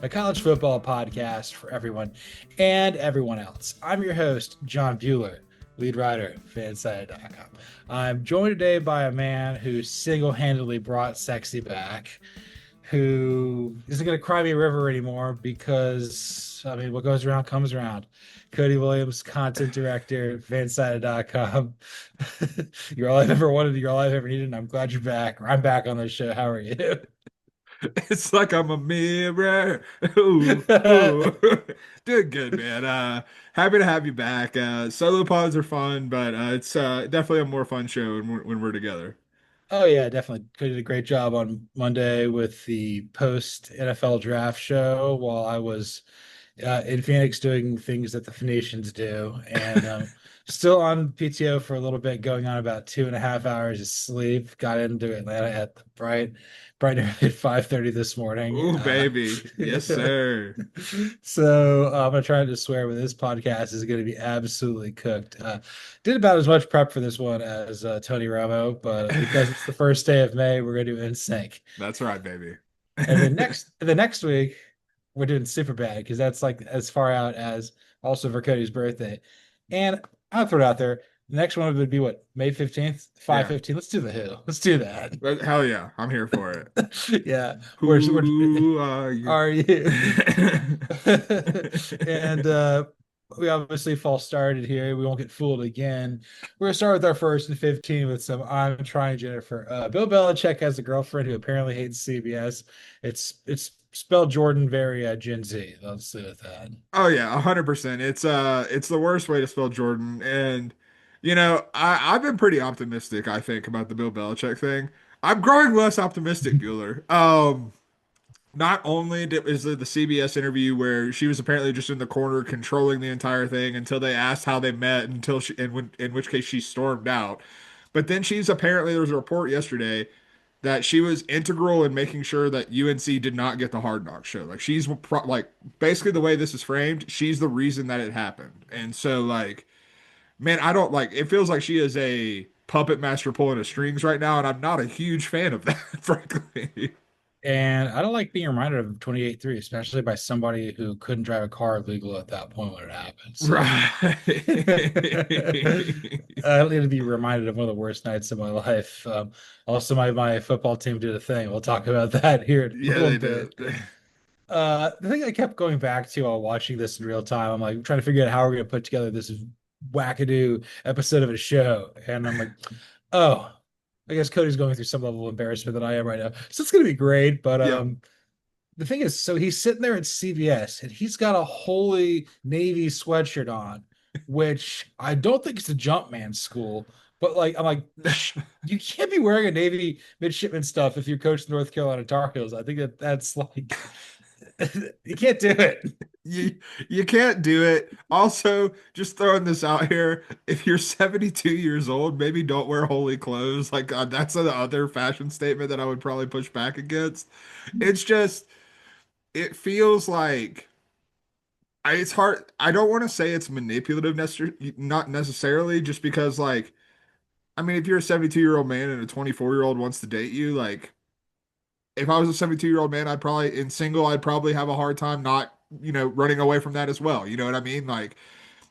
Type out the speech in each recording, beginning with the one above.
a college football podcast for everyone and everyone else. I'm your host, John Buhler, lead writer, fansided.com. I'm joined today by a man who single-handedly brought sexy back, who isn't going to cry me a river anymore because, I mean, what goes around comes around. Cody Williams, content director, fansided.com. You're all I've ever wanted, you're all I've ever needed, and I'm glad you're back. I'm back on the show. How are you? It's like I'm a mirror. Ooh, ooh. Doing good, man. Happy to have you back. Solo pods are fun, but it's definitely a more fun show when we're together. Oh yeah, definitely. Cody did a great job on Monday with the post NFL draft show while I was in Phoenix doing things that the Phoenicians do, and still on PTO for a little bit, going on about 2.5 hours of sleep. Got into Atlanta at the bright and early at 5:30 this morning. Ooh, baby. Yes, sir. So I'm gonna try not to swear, but this podcast is gonna be absolutely cooked. Did about as much prep for this one as Tony Romo, but because it's the first day of May, we're gonna do in sync. That's right, baby. And then the next week, we're doing super bad because that's like as far out as also for Cody's birthday. And I'll throw it out there. The next one would be what, May 15th, Yeah. 5/15. Let's do the hill. Let's do that. But hell yeah, I'm here for it. Yeah. We're Who are you? are you? And we obviously false started here. We won't get fooled again. We're gonna start with our first and 15 with some I'm trying Jennifer. Bill Belichick has a girlfriend who apparently hates CBS. It's spelled Jordan very Gen Z. Let's do with that. Oh yeah, 100%. It's the worst way to spell Jordan. And I've been pretty optimistic, I think, about the Bill Belichick thing. I'm growing less optimistic, Bueller. Not only is the CBS interview where she was apparently just in the corner controlling the entire thing until they asked how they met, until in which case she stormed out. But then she's apparently, there was a report yesterday that she was integral in making sure that UNC did not get the Hard Knocks show. Like like basically the way this is framed, she's the reason that it happened. And so like, man, I don't like, it feels like she is a puppet master pulling the strings right now, and I'm not a huge fan of that, frankly. And I don't like being reminded of 28-3, especially by somebody who couldn't drive a car legal at that point when it happened. So Right. I don't need to be reminded of one of the worst nights of my life. Also, my football team did a thing. We'll talk about that here in a Yeah, little they bit. did. The thing I kept going back to while watching this in real time, I'm like trying to figure out how we're going to put together this wackadoo episode of a show. And I'm like, oh, I guess Cody's going through some level of embarrassment that I am right now. So it's going to be great. But Yep. the thing is, so he's sitting there at CVS and he's got a holy Navy sweatshirt on, which I don't think it's a Jumpman school. But like, I'm like, you can't be wearing a Navy midshipman stuff if you're coaching North Carolina Tar Heels. I think that's like, you can't do it. You you can't do it. Also, just throwing this out here, if you're 72 years old, maybe don't wear holy clothes. Like that's the other fashion statement that I would probably push back against. It's just it feels like it's hard. I don't want to say it's manipulative not necessarily just because like I mean, if you're a 72-year-old man and a 24-year-old wants to date you, like if I was a 72-year-old man, I'd probably have a hard time not, running away from that as well. You know what I mean? Like,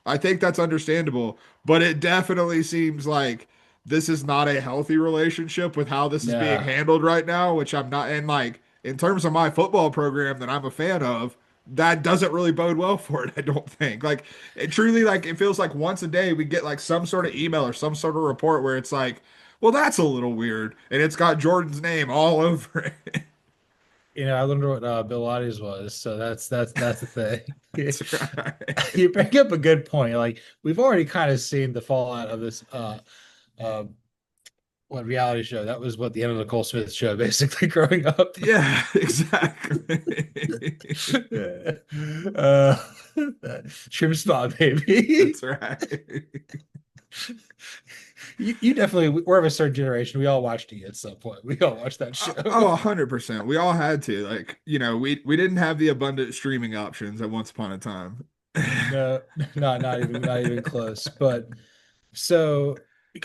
I think that's understandable, but it definitely seems like this is not a healthy relationship with how this is being No. handled right now, which I'm not. And like, in terms of my football program that I'm a fan of, that doesn't really bode well for it, I don't think. Like, it truly, like, it feels like once a day we get like some sort of email or some sort of report where it's like, well, that's a little weird. And it's got Jordan's name all over it. I learned what Bill Lattes was, so that's the thing. That's right. You bring up a good point. Like we've already kind of seen the fallout of this uh what reality show. That was what the end of the Cole Smith show, basically growing up. Yeah, exactly. uh Trim spot, baby. That's right. You definitely we're of a certain generation. We all watched it at some point. We all watched that show. Oh, 100%. We all had to. Like, we didn't have the abundant streaming options at once upon a time. No, not even close. But so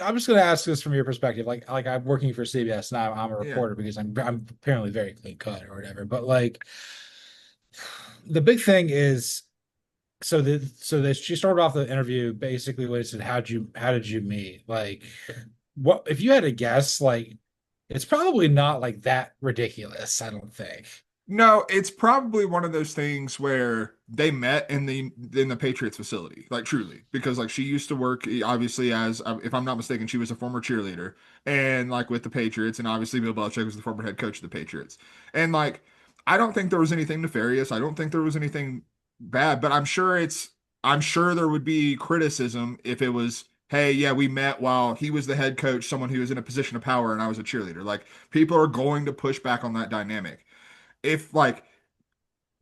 I'm just going to ask this from your perspective. Like I'm working for CBS and I'm a Yeah. reporter because I'm apparently very clean cut or whatever. But like the big thing is she started off the interview basically when it said, how did you meet? Like, what if you had to guess? Like, it's probably not like that ridiculous, I don't think. No, it's probably one of those things where they met in the Patriots facility, like truly, because like she used to work obviously as if I'm not mistaken, she was a former cheerleader and like with the Patriots, and obviously Bill Belichick was the former head coach of the Patriots. And like I don't think there was anything nefarious. I don't think there was anything bad, but I'm sure there would be criticism if it was, hey, yeah, we met while he was the head coach, someone who was in a position of power, and I was a cheerleader. Like people are going to push back on that dynamic if like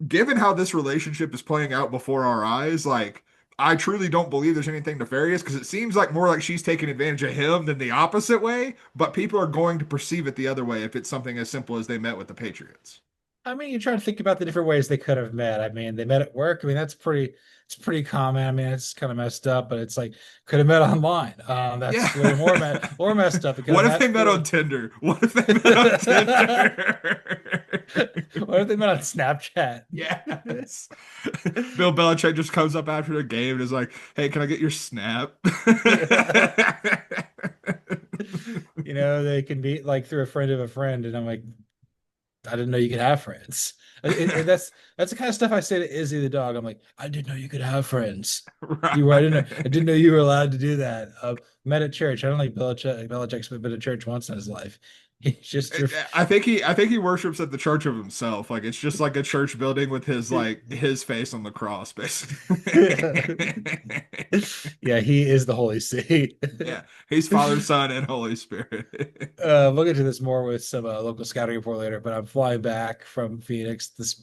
given how this relationship is playing out before our eyes, like I truly don't believe there's anything nefarious because it seems like more like she's taking advantage of him than the opposite way, but people are going to perceive it the other way if it's something as simple as they met with the Patriots. I mean, you try to think about the different ways they could have met. I mean, they met at work. I mean, it's pretty common. I mean, it's kind of messed up, but it's like could have met online. Yeah. That's way more messed up. It could have What if they met met through. on Tinder? What if they met on Tinder? What if they met on Snapchat? Yes. Bill Belichick just comes up after the game and is like, "Hey, can I get your snap?" You know, they can be like through a friend of a friend, and I'm like, I didn't know you could have friends. That's the kind of stuff I say to Izzy the dog. I'm like, I didn't know you could have friends. I didn't know Right. you were allowed to do that. Met at church. I don't like Belichick. Belichick's been to church once in his life. He's just I think he worships at the church of himself. Like it's just like a church building with his like his face on the cross, basically. yeah, he is the Holy See. Yeah, he's Father, Son, and Holy Spirit. We'll get to this more with some local scouting report later, but I'm flying back from Phoenix this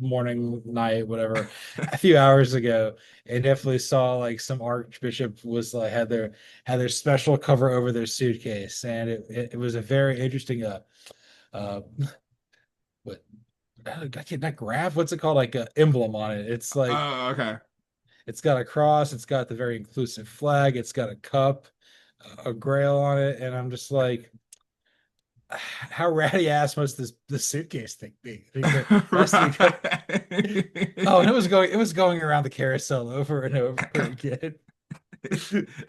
morning, night, whatever, a few hours ago, and definitely saw like some archbishop was like had their special cover over their suitcase, and it was a very interesting uh what I can't not graph, what's it called, like a emblem on it. It's like Oh, okay. it's got a cross, it's got the very inclusive flag, it's got a cup, a grail on it, and I'm just like, how ratty ass must this suitcase thing be? I mean, it has to be oh, and Right. it was going around the carousel over and over again.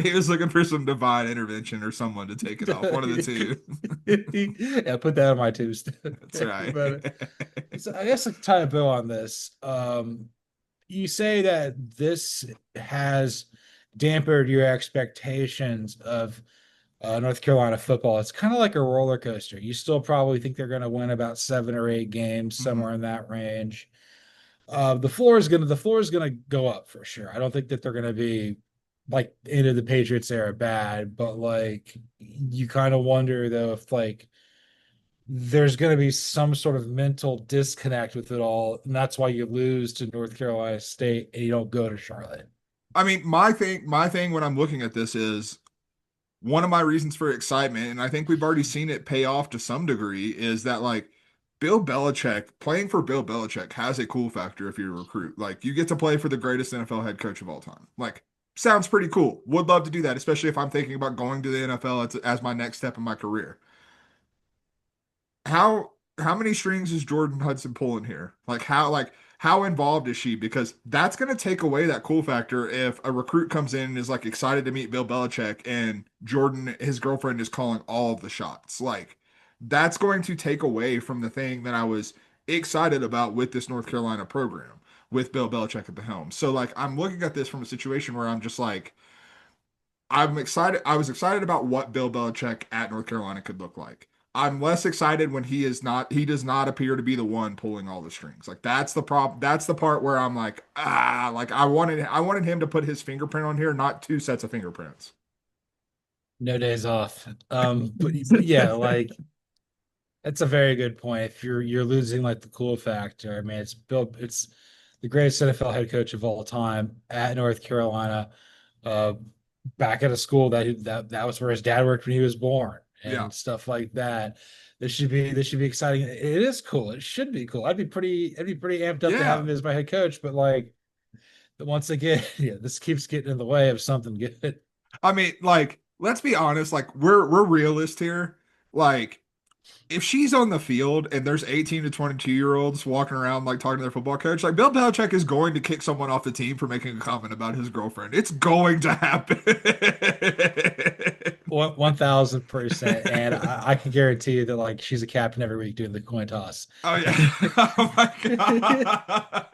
He was looking for some divine intervention or someone to take it off. One of the two. Yeah, put that on my tombstone. That's right. But so I guess to tie a bow on this, you say that this has dampened your expectations of North Carolina football. It's kind of like a roller coaster. You still probably think they're going to win about 7 or 8 games, Mhm. somewhere in that range. The floor is gonna go up for sure. I don't think that they're gonna be like into the Patriots era bad, but like you kind of wonder though if like there's gonna be some sort of mental disconnect with it all, and that's why you lose to North Carolina State and you don't go to Charlotte. I mean, my thing when I'm looking at this is one of my reasons for excitement, and I think we've already seen it pay off to some degree, is that like Bill Belichick, playing for Bill Belichick has a cool factor if you're a recruit. Like you get to play for the greatest NFL head coach of all time. Like sounds pretty cool. Would love to do that, especially if I'm thinking about going to the NFL as my next step in my career. How many strings is Jordan Hudson pulling here? Like how involved is she? Because that's gonna take away that cool factor if a recruit comes in and is like excited to meet Bill Belichick and Jordan, his girlfriend, is calling all of the shots. Like that's going to take away from the thing that I was excited about with this North Carolina program with Bill Belichick at the helm. So like I'm looking at this from a situation where I'm just like I'm excited. I was excited about what Bill Belichick at North Carolina could look like. I'm less excited when he does not appear to be the one pulling all the strings. Like that's the problem. That's the part where I'm like, like I wanted him to put his fingerprint on here, not two sets of fingerprints. No days off. But yeah, like that's a very good point. If you're losing like the cool factor, I mean, it's the greatest NFL head coach of all time at North Carolina, uh, back at a school that was where his dad worked when he was born Yeah. and stuff like that. This should be exciting. It is cool. It should be cool. I'd be pretty amped up to have Yeah. him as my head coach, but like once again, yeah, this keeps getting in the way of something good. I mean, like, let's be honest, like we're realists here. Like if she's on the field and there's 18 to 22-year-olds walking around like talking to their football coach, like Bill Belichick is going to kick someone off the team for making a comment about his girlfriend. It's going to happen. 1000%, and I can guarantee you that like she's a captain every week doing the coin toss. Oh yeah. Oh my God.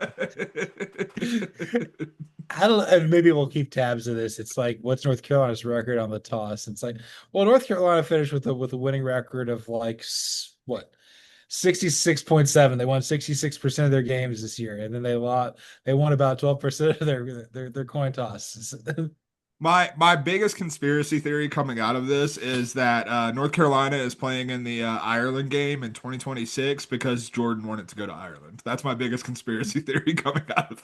I don't, and maybe we'll keep tabs of this. It's like, what's North Carolina's record on the toss? It's like, well, North Carolina finished with a winning record of like what 66.7. They won 66% of their games this year, and then they won about 12% of their coin toss. My biggest conspiracy theory coming out of this is that North Carolina is playing in the Ireland game in 2026 because Jordan wanted to go to Ireland. That's my biggest conspiracy theory coming out of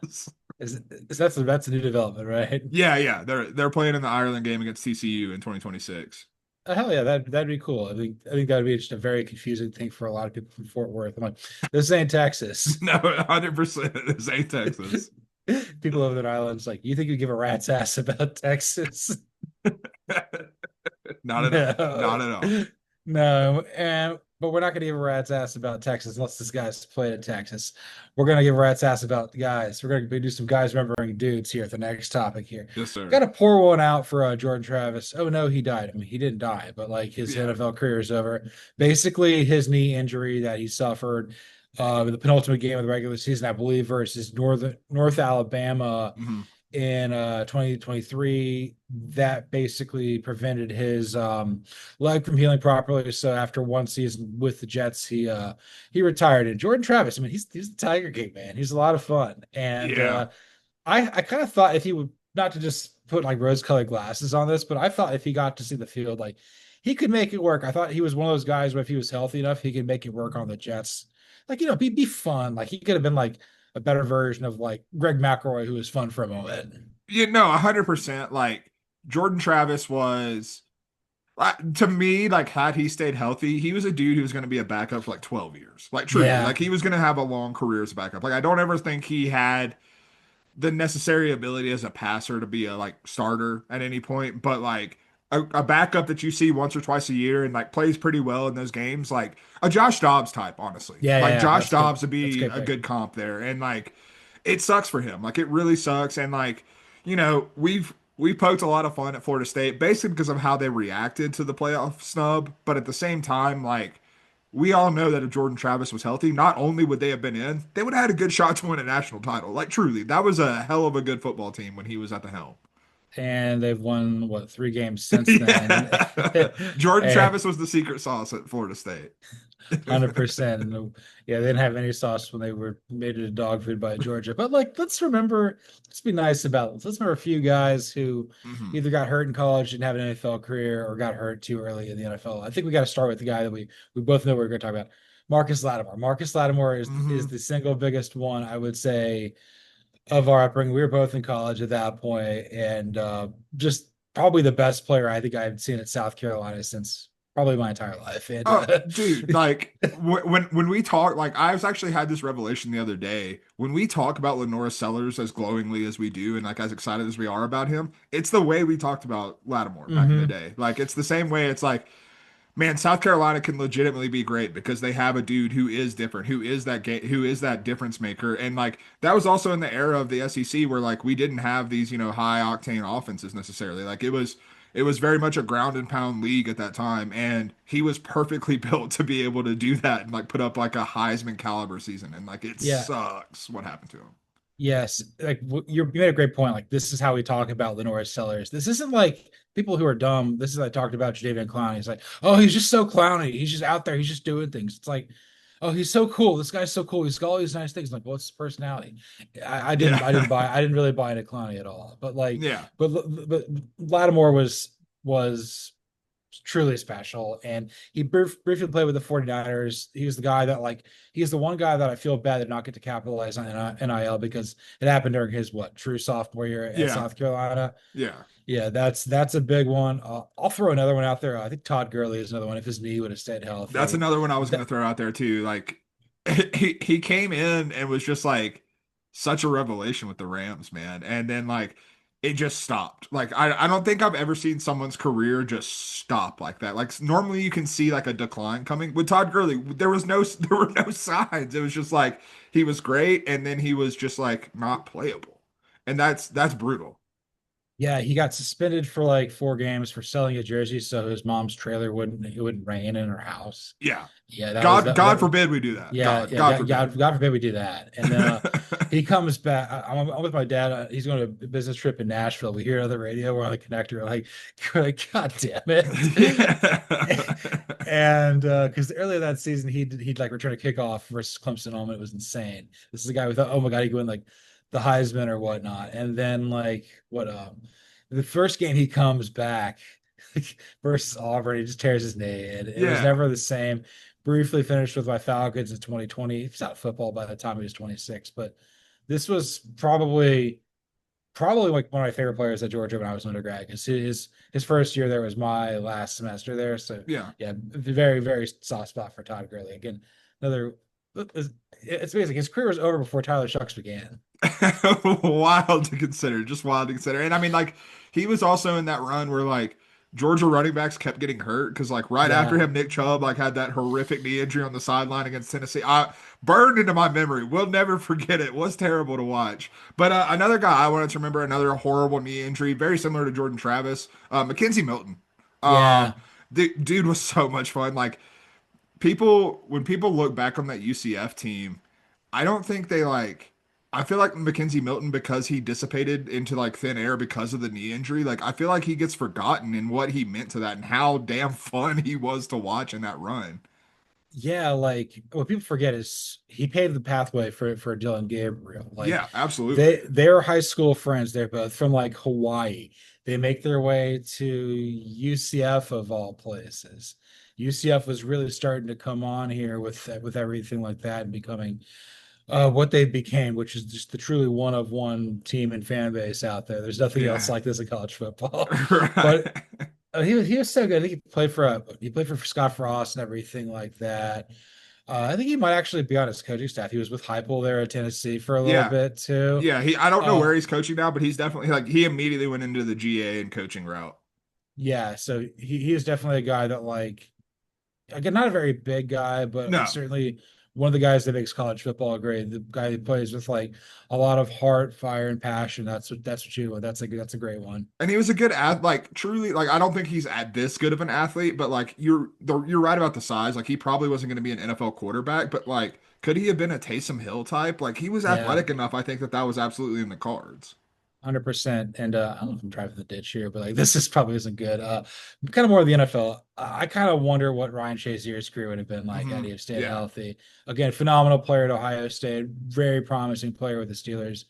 this. Is that's a new development, right? Yeah, yeah, they're playing in the Ireland game against TCU in 2026. Hell yeah, that'd be cool. I think that'd be just a very confusing thing for a lot of people from Fort Worth. I'm like, this ain't Texas. No, 100% this ain't Texas. People over the islands like, you think you give a rat's ass about Texas? Not at all. Not No, at all. no, and but we're not going to give a rat's ass about Texas unless this guy's played at Texas. We're going to give a rat's ass about the guys. We're going to do some guys remembering dudes here at the next topic here. Yes, sir. Got to pour one out for Jordan Travis. Oh no, he died. I mean, he didn't die, but like his Yeah. NFL career is over. Basically, his knee injury that he suffered in the penultimate game of the regular season, I believe, versus North Alabama Mhm. in 2023, that basically prevented his leg from healing properly. So after one season with the Jets, he retired. And Jordan Travis, I mean, he's the Tiger King, man. He's a lot of fun. And Yeah. I kind of thought if he would, not to just put like rose-colored glasses on this, but I thought if he got to see the field, like he could make it work. I thought he was one of those guys where if he was healthy enough, he could make it work on the Jets. Like, be fun. Like he could have been like a better version of like Greg McElroy, who was fun for a moment. You know, 100%. Like Jordan Travis was to me, like had he stayed healthy, he was a dude who was going to be a backup for like 12 years. Like truly, Yeah. like he was going to have a long career as a backup. Like I don't ever think he had the necessary ability as a passer to be a like starter at any point, but like a backup that you see once or twice a year and like plays pretty well in those games, like a Josh Dobbs type, honestly. Yeah, yeah, Like yeah. Josh That's good. Dobbs would That's a be great a pick. good comp there. And like it sucks for him. Like it really sucks. And like, you know, we poked a lot of fun at Florida State basically because of how they reacted to the playoff snub. But at the same time, like we all know that if Jordan Travis was healthy, not only would they have been in, they would have had a good shot to win a national title. Like truly, that was a hell of a good football team when he was at the helm. And they've won what, 3 games since then. Yeah. Jordan And Travis was the secret sauce at Florida State. 100%. And yeah, they didn't have any sauce when they were made into dog food by Georgia. But like, let's be nice about this. Let's remember a few guys who Mhm. either got hurt in college, didn't have an NFL career, or got hurt too early in the NFL. I think we got to start with the guy that we both know we're going to talk about. Marcus Lattimore. Marcus Lattimore is Mhm. the single biggest one, I would say, of our upbringing. We were both in college at that point, and just probably the best player I think I've seen at South Carolina since probably my entire life. And Oh, dude, like when we talk, like I was actually had this revelation the other day. When we talk about Lenora Sellers as glowingly as we do, and like as excited as we are about him, it's the way we talked about Lattimore back in the mhm. day. Like it's the same way. It's like man, South Carolina can legitimately be great because they have a dude who is different, who is that game, who is that difference maker. And like that was also in the era of the SEC where like we didn't have these, you know, high octane offenses necessarily. Like it was very much a ground and pound league at that time, and he was perfectly built to be able to do that and like put up like a Heisman caliber season. And like it Yeah. sucks what happened to him. Yes, like you made a great point. Like this is how we talk about Lenora Sellers. This isn't like people who are dumb. This is I talked about Jadeveon Clowney. It's like, oh, he's just so clowny. He's just out there. He's just doing things. It's like, oh, he's so cool. This guy's so cool. He's got all these nice things. Like, what's his personality? I didn't really buy into Clowney at all. But like, Yeah. but Lattimore was truly special. And he briefly played with the 49ers. He was the guy that like he's the one guy that I feel bad did not get to capitalize on NIL because it happened during his true sophomore year at Yeah. South Carolina. Yeah. Yeah, that's a big one. I'll throw another one out there. I think Todd Gurley is another one if his knee would have stayed That's healthy. another one I was gonna That, throw out there too. Like he came in and was just like such a revelation with the Rams, man. And then like it just stopped. Like I don't think I've ever seen someone's career just stop like that. Like normally you can see like a decline coming. With Todd Gurley, there were no signs. It was just like he was great and then he was just like not playable. And that's brutal. Yeah, he got suspended for like 4 games for selling a jersey so his mom's trailer wouldn't rain in her house. Yeah. Yeah, that was God that. forbid we do that. Yeah, yeah, God forbid. God forbid we do that. And then he comes back. I'm with my dad. He's going to a business trip in Nashville. We hear it on the radio. We're on the connector. We're like, God damn it. Yeah. And because earlier that season he'd like return a kickoff versus Clemson home. And it was insane. This is a guy we thought, oh my God, he could win like the Heisman or whatnot. And then like what the first game he comes back versus Auburn, he just tears his knee. And it was Yeah. never the same. Briefly finished with my Falcons in 2020. He's out of football by the time he was 26, but this was probably like one of my favorite players at Georgia when I was an undergrad because his first year there was my last semester there. So Yeah. yeah, very very soft spot for Todd Gurley. Again, another it's amazing. His career was over before Tyler Shucks began. Wild to consider, just wild to consider. And I mean, like, he was also in that run where like Georgia running backs kept getting hurt because like right after Yeah, him, Nick Chubb like had that horrific knee injury on the sideline against Tennessee. I burned into my memory. We'll never forget it. It was terrible to watch. But another guy I wanted to remember, another horrible knee injury, very similar to Jordan Travis, Mackenzie Milton. yeah, Um, the dude was so much fun. Like people, when people look back on that UCF team, I don't think they like. I feel like Mackenzie Milton, because he dissipated into like thin air because of the knee injury, like I feel like he gets forgotten in what he meant to that and how damn fun he was to watch in that run. yeah. Like what people forget is he paved the pathway for Dylan Gabriel. Like Yeah, absolutely. they're high school friends. They're both from like Hawaii. They make their way to UCF of all places. UCF was really starting to come on here with everything like that and becoming what they became, which is just the truly one of one team and fan base out there. There's nothing else Yeah. like this in college football. But Right. he was so good. I think he played for Scott Frost and everything like that. I think he might actually be on his coaching staff. He was with Heupel there at Tennessee for a little Yeah. bit too. Yeah. I don't know Uh, where he's coaching now, but he's definitely like, he immediately went into the GA and coaching route. yeah, so he is definitely a guy that like again, not a very big guy, but like No. certainly one of the guys that makes college football great. The guy who plays with like a lot of heart, fire, and passion. That's what you want. That's a great one. And he was a good like truly, like I don't think he's at this good of an athlete, but like you're right about the size. Like he probably wasn't going to be an NFL quarterback, but like could he have been a Taysom Hill type? Like he was Yeah, athletic enough. I think that was absolutely in the cards. 100%. And I don't know if I'm driving the ditch here, but like this is probably isn't good. Kind of more of the NFL. I kind of wonder what Ryan Shazier's career would have been like had he have stayed Yeah. healthy. Again, phenomenal player at Ohio State, very promising player with the Steelers.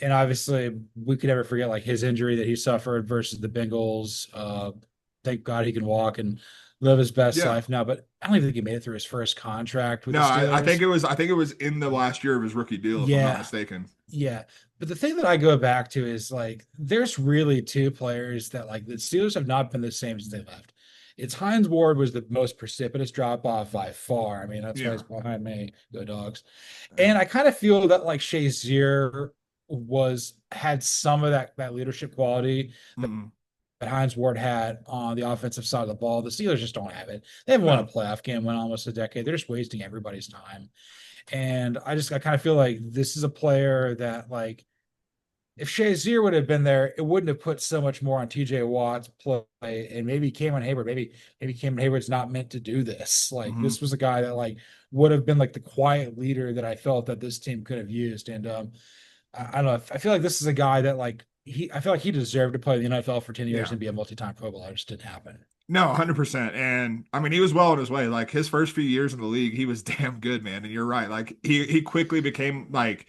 And obviously, we could never forget like his injury that he suffered versus the Bengals. Thank God he can walk and live his best Yeah. life now. But I don't even think he made it through his first contract with No, the I think Steelers. it was in the last year of his rookie deal, if I'm not Yeah, mistaken. yeah. But the thing that I go back to is like there's really two players that like the Steelers have not been the same since they left. It's Hines Ward was the most precipitous drop off by far. I mean, that's why Yeah. he's behind me. Go dogs. And I kind of feel that like Shazier had some of that leadership quality Mm. that Hines Ward had on the offensive side of the ball. The Steelers just don't have it. They haven't won a No. playoff game in almost a decade. They're just wasting everybody's time. And I kind of feel like this is a player that like if Shazier would have been there, it wouldn't have put so much more on TJ Watt's play and maybe Cameron Hayward. Maybe Cameron Hayward's not meant to do this. Like Hmm. this was a guy that like would have been like the quiet leader that I felt that this team could have used. And I don't know. I feel like this is a guy that like I feel like he deserved to play in the NFL for 10 years Yeah. and be a multi-time Pro Bowler. It just didn't happen. No, 100%. And I mean, he was well on his way. Like his first few years in the league, he was damn good, man. And you're right. Like he quickly became like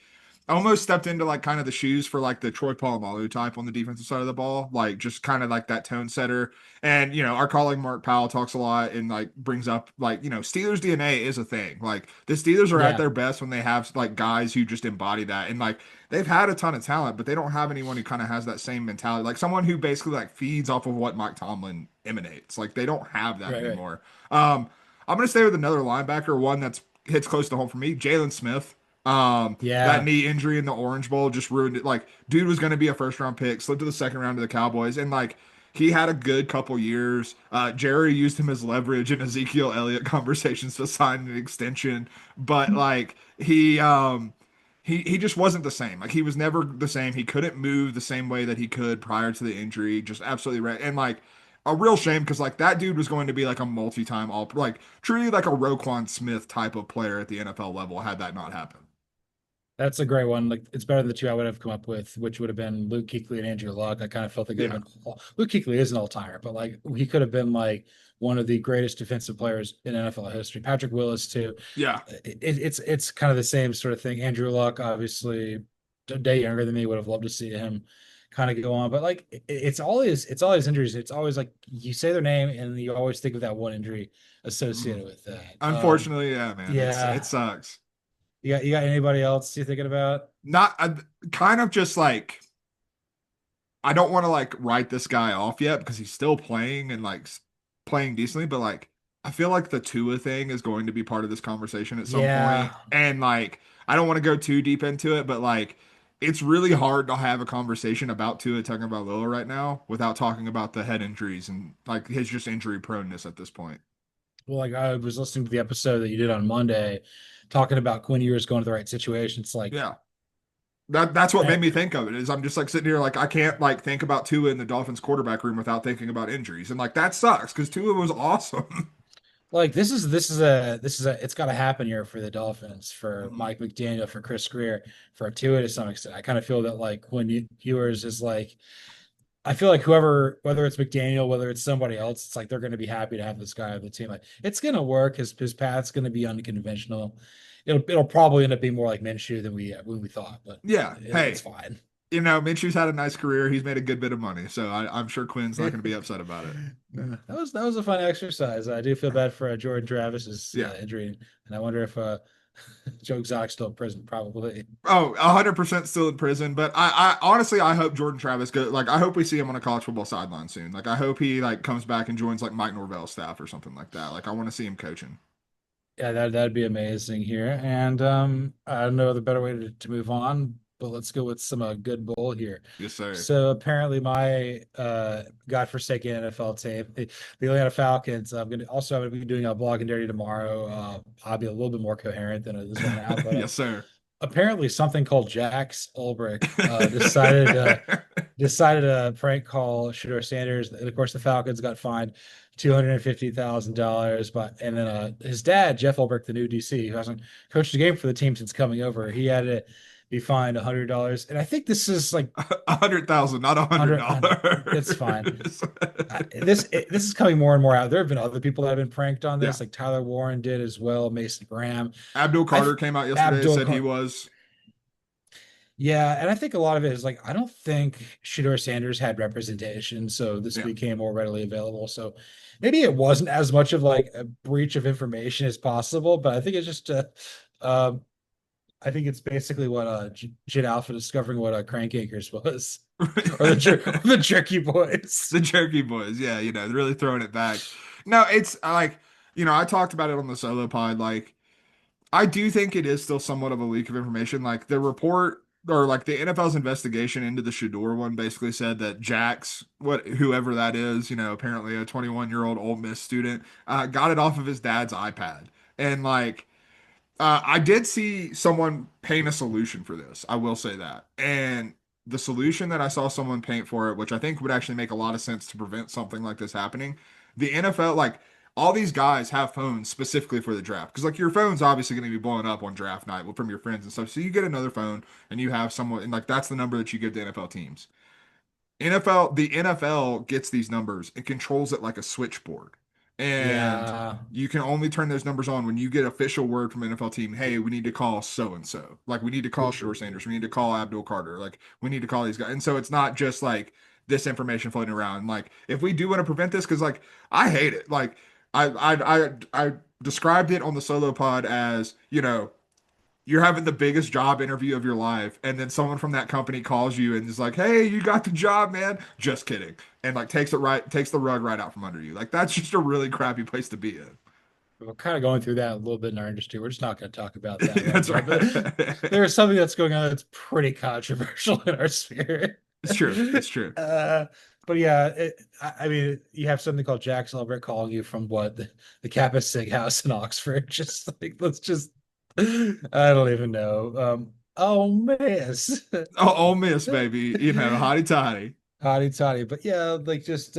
almost stepped into like kind of the shoes for like the Troy Polamalu type on the defensive side of the ball, like just kind of like that tone setter. And you know, our colleague Mark Powell talks a lot and like brings up like, you know, Steelers DNA is a thing. Like the Steelers are at Yeah. their best when they have like guys who just embody that. And like they've had a ton of talent, but they don't have anyone who kind of has that same mentality. Like someone who basically like feeds off of what Mike Tomlin emanates. Like they don't have that Right. Right. anymore. I'm gonna stay with another linebacker, one that's hits close to home for me, Jalen Smith. That Yeah. knee injury in the Orange Bowl just ruined it. Like, dude was going to be a first round pick, slipped to the second round to the Cowboys, and like he had a good couple years. Jerry used him as leverage in Ezekiel Elliott conversations to sign an extension, but like he just wasn't the same. Like he was never the same. He couldn't move the same way that he could prior to the injury. Just absolutely right. And like a real shame because like that dude was going to be like a multi-time all like truly like a Roquan Smith type of player at the NFL level had that not happened. That's a great one. Like it's better than the two I would have come up with, which would have been Luke Kuechly and Andrew Luck. I kind of felt they could Yeah. have been Luke Kuechly is an all-timer, but like he could have been like one of the greatest defensive players in NFL history. Patrick Willis too. Yeah. It's kind of the same sort of thing. Andrew Luck, obviously, a day younger than me, would have loved to see him kind of go on. But like it's always injuries. It's always like you say their name and you always think of that one injury Mhm. associated with that. Unfortunately, yeah, man. It Yeah. sucks. You got anybody else you're thinking about? Not kind of just like I don't want to like write this guy off yet because he's still playing and like playing decently, but like I feel like the Tua thing is going to be part of this conversation at some Yeah. point. And like I don't want to go too deep into it, but like it's really hard to have a conversation about Tua Tagovailoa right now without talking about the head injuries and like his just injury proneness at this point. Well, like I was listening to the episode that you did on Monday, talking about Quinn Ewers going to the right situation. It's like, Yeah. That's what eh, made me think of it is I'm just like sitting here like I can't like think about Tua in the Dolphins quarterback room without thinking about injuries. And like that sucks because Tua was awesome. like this is a it's got to happen here for the Dolphins, for Mike McDaniel, for Chris Greer, for Tua to some extent. I kind of feel that like when Ewers is like, I feel like whoever, whether it's McDaniel, whether it's somebody else, it's like they're going to be happy to have this guy on the team. Like it's going to work. His path's going to be unconventional. It'll probably end up being more like Minshew than we thought, but Yeah. it's Hey, fine. Minshew's had a nice career. He's made a good bit of money. So I'm sure Quinn's not going to be upset about it. That was a fun exercise. I do feel bad for Jordan Travis's Yeah. injury, and I wonder if Joe Exotic's still in prison. Probably. Oh, 100% still in prison. But I honestly, I hope Jordan Travis go. Like, I hope we see him on a college football sideline soon. Like, I hope he like comes back and joins like Mike Norvell's staff or something like that. Like, I want to see him coaching. Yeah, that'd be amazing here. And I don't know the better way to move on, but let's go with some good bull here. Yes, sir. So apparently my godforsaken NFL team, the Atlanta Falcons, I'm gonna be doing a blog and dirty tomorrow. I'll be a little bit more coherent than it is right now, but Yes, sir. apparently something called Jax Ulbrich decided to prank call Shedeur Sanders. And of course, the Falcons got fined $250,000. But and then his dad, Jeff Ulbrich, the new DC, who hasn't coached a game for the team since coming over, he had to be fined $100. And I think this is like 100,000, not hundred. It's fine. $100. This is coming more and more out. There have been other people that have been pranked on Yeah. this, like Tyler Warren did as well, Mason Graham. Abdul I Carter came out yesterday and Abdul said he was. Yeah, and I think a lot of it is like I don't think Shedeur Sanders had representation, so this Yeah. became more readily available. So maybe it wasn't as much of like a breach of information as possible, but I think it's just um I think it's basically what Jit Alpha discovering what Crank Acres was, or the Jerky Boys. The Cherokee Boys. Yeah, they're really throwing it back. No, it's like, I talked about it on the solo pod. Like, I do think it is still somewhat of a leak of information. Like the report or like the NFL's investigation into the Shador one basically said that Jax, whoever that is, apparently a 21-year-old Ole Miss student, got it off of his dad's iPad. And like I did see someone paint a solution for this. I will say that. And the solution that I saw someone paint for it, which I think would actually make a lot of sense to prevent something like this happening, the NFL, like all these guys have phones specifically for the draft. Because like your phone's obviously going to be blowing up on draft night from your friends and stuff. So you get another phone and you have someone, and like that's the number that you give to NFL teams. The NFL gets these numbers and controls it like a switchboard. And Yeah, you can only turn those numbers on when you get official word from an NFL team, hey, we need to call so and so. Like we need to call Shore Sanders, we need to call Abdul Carter, like we need to call these guys. And so it's not just like this information floating around. Like if we do want to prevent this, because like I hate it. Like I described it on the solo pod as, you're having the biggest job interview of your life, and then someone from that company calls you and is like, "Hey, you got the job, man." Just kidding, and like takes the rug right out from under you. Like that's just a really crappy place to be in. we're kind of going through that a little bit in our industry. We're just not going to talk about that right That's now. But right. there is something that's going on that's pretty controversial in our sphere. It's true. It's true. uh, but yeah, I mean, you have something called Jack Silver calling you from what the Kappa Sig House in Oxford. Just like let's just, I don't even know. Oh miss, Oh, Ole Miss, baby. Hotty toddy. hotty toddy. But yeah, like just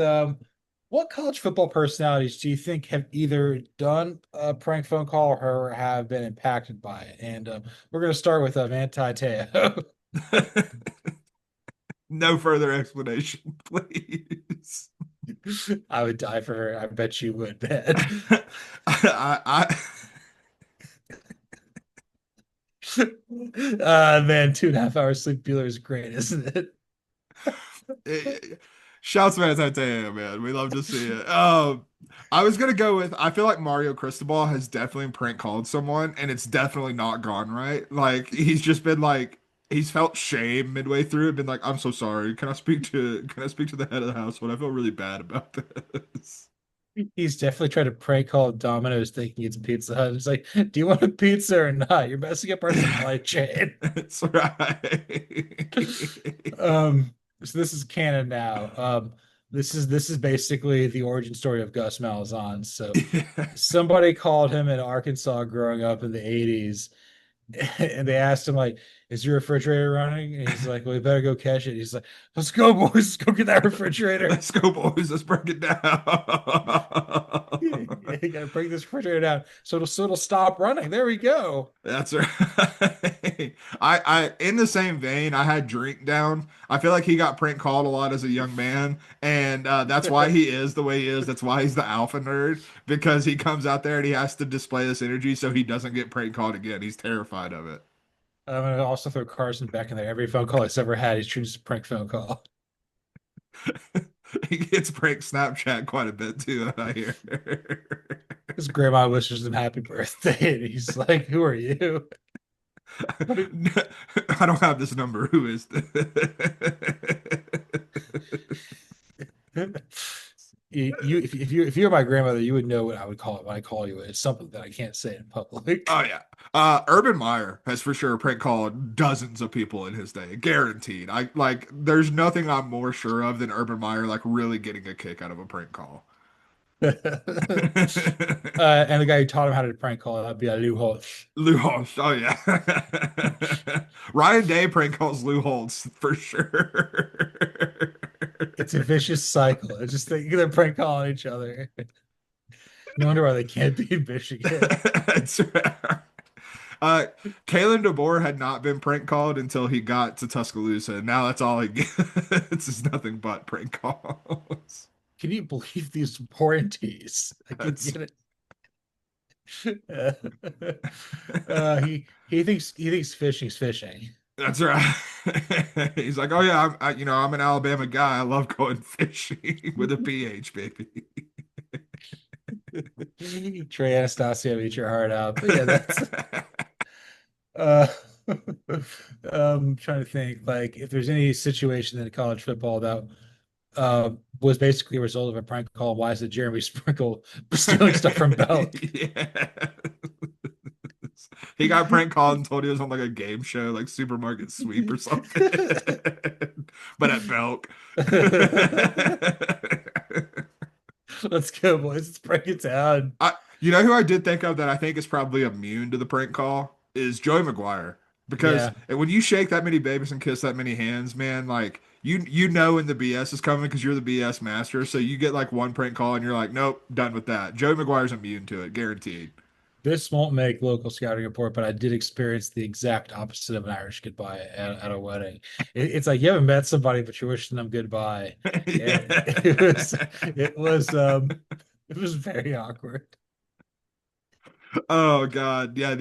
what college football personalities do you think have either done a prank phone call or have been impacted by it? And we're gonna start with Manti Te'o. No further explanation, please. I would die for her. I bet you would, Ben. I, Man, 2.5 hours sleep Bueller is great, isn't it? Shouts man, I tell you, man. We love to see it. I was gonna go with I feel like Mario Cristobal has definitely prank called someone and it's definitely not gone right. Like he's just been like he's felt shame midway through and been like, I'm so sorry. Can I speak to the head of the household? I feel really bad about this. He's definitely trying to prank call Domino's thinking it's Pizza Hut. It's like, do you want a pizza or not? You're messing up our supply chain. That's right. So this is canon now. This is basically the origin story of Gus Malzahn. So Yeah. somebody called him in Arkansas growing up in the 80s and they asked him like, "Is your refrigerator running?" And he's like, "Well, we better go catch it." He's like, "Let's go, boys! Let's go get that refrigerator. Let's go, boys. Let's break it down. You gotta break this refrigerator down so it'll stop running." There we go. That's right. In the same vein, I had Drink Down. I feel like he got prank called a lot as a young man, and that's why he is the way he is. That's why he's the alpha nerd because he comes out there and he has to display this energy so he doesn't get prank called again. He's terrified of it. I'm gonna also throw Carson back in there. Every phone call he's ever had, he's chooses a prank phone call. He gets prank Snapchat quite a bit too, I hear. His grandma wishes him happy birthday, and he's like, "Who are you?" I don't have this number. Who is this? If you're my grandmother, you would know what I would call it when I call you. It's something that I can't say in public. Oh yeah. Urban Meyer has for sure prank called dozens of people in his day, guaranteed. I like there's nothing I'm more sure of than Urban Meyer like really getting a kick out of a prank call. And the guy who taught him how to prank call, that'd be a Lou Holtz. Lou Holtz, oh yeah. Ryan Day prank calls Lou Holtz for sure. It's a vicious cycle. It's just they're prank calling each other. No wonder why they can't beat Michigan. That's right. Uh, Kalen DeBoer had not been prank called until he got to Tuscaloosa. Now that's all he gets is nothing but prank calls. Can you believe these warranties? I can That's get it. He thinks fishing's fishing. that's right. He's like, oh yeah, I'm an Alabama guy. I love going fishing with a PH, baby. Trey Anastasio, eat your heart out. But yeah, that's uh trying to think like if there's any situation in college football that was basically a result of a prank call. Why is it Jeremy Sprinkle stealing stuff from Belk? Yeah. He got prank called and told he was on like a game show, like Supermarket Sweep or something. But at Belk. Let's go, boys. Let's break it down. You know who I did think of that I think is probably immune to the prank call is Joey McGuire. Because Yeah. when you shake that many babies and kiss that many hands, man, like you know when the BS is coming because you're the BS master. So you get like one prank call and you're like, nope, done with that. Joey McGuire's immune to it, guaranteed. This won't make local scouting report, but I did experience the exact opposite of an Irish goodbye at a wedding. It's like you haven't met somebody, but you're wishing them goodbye. And it was Yeah. it was it was very awkward. Oh God. Yeah,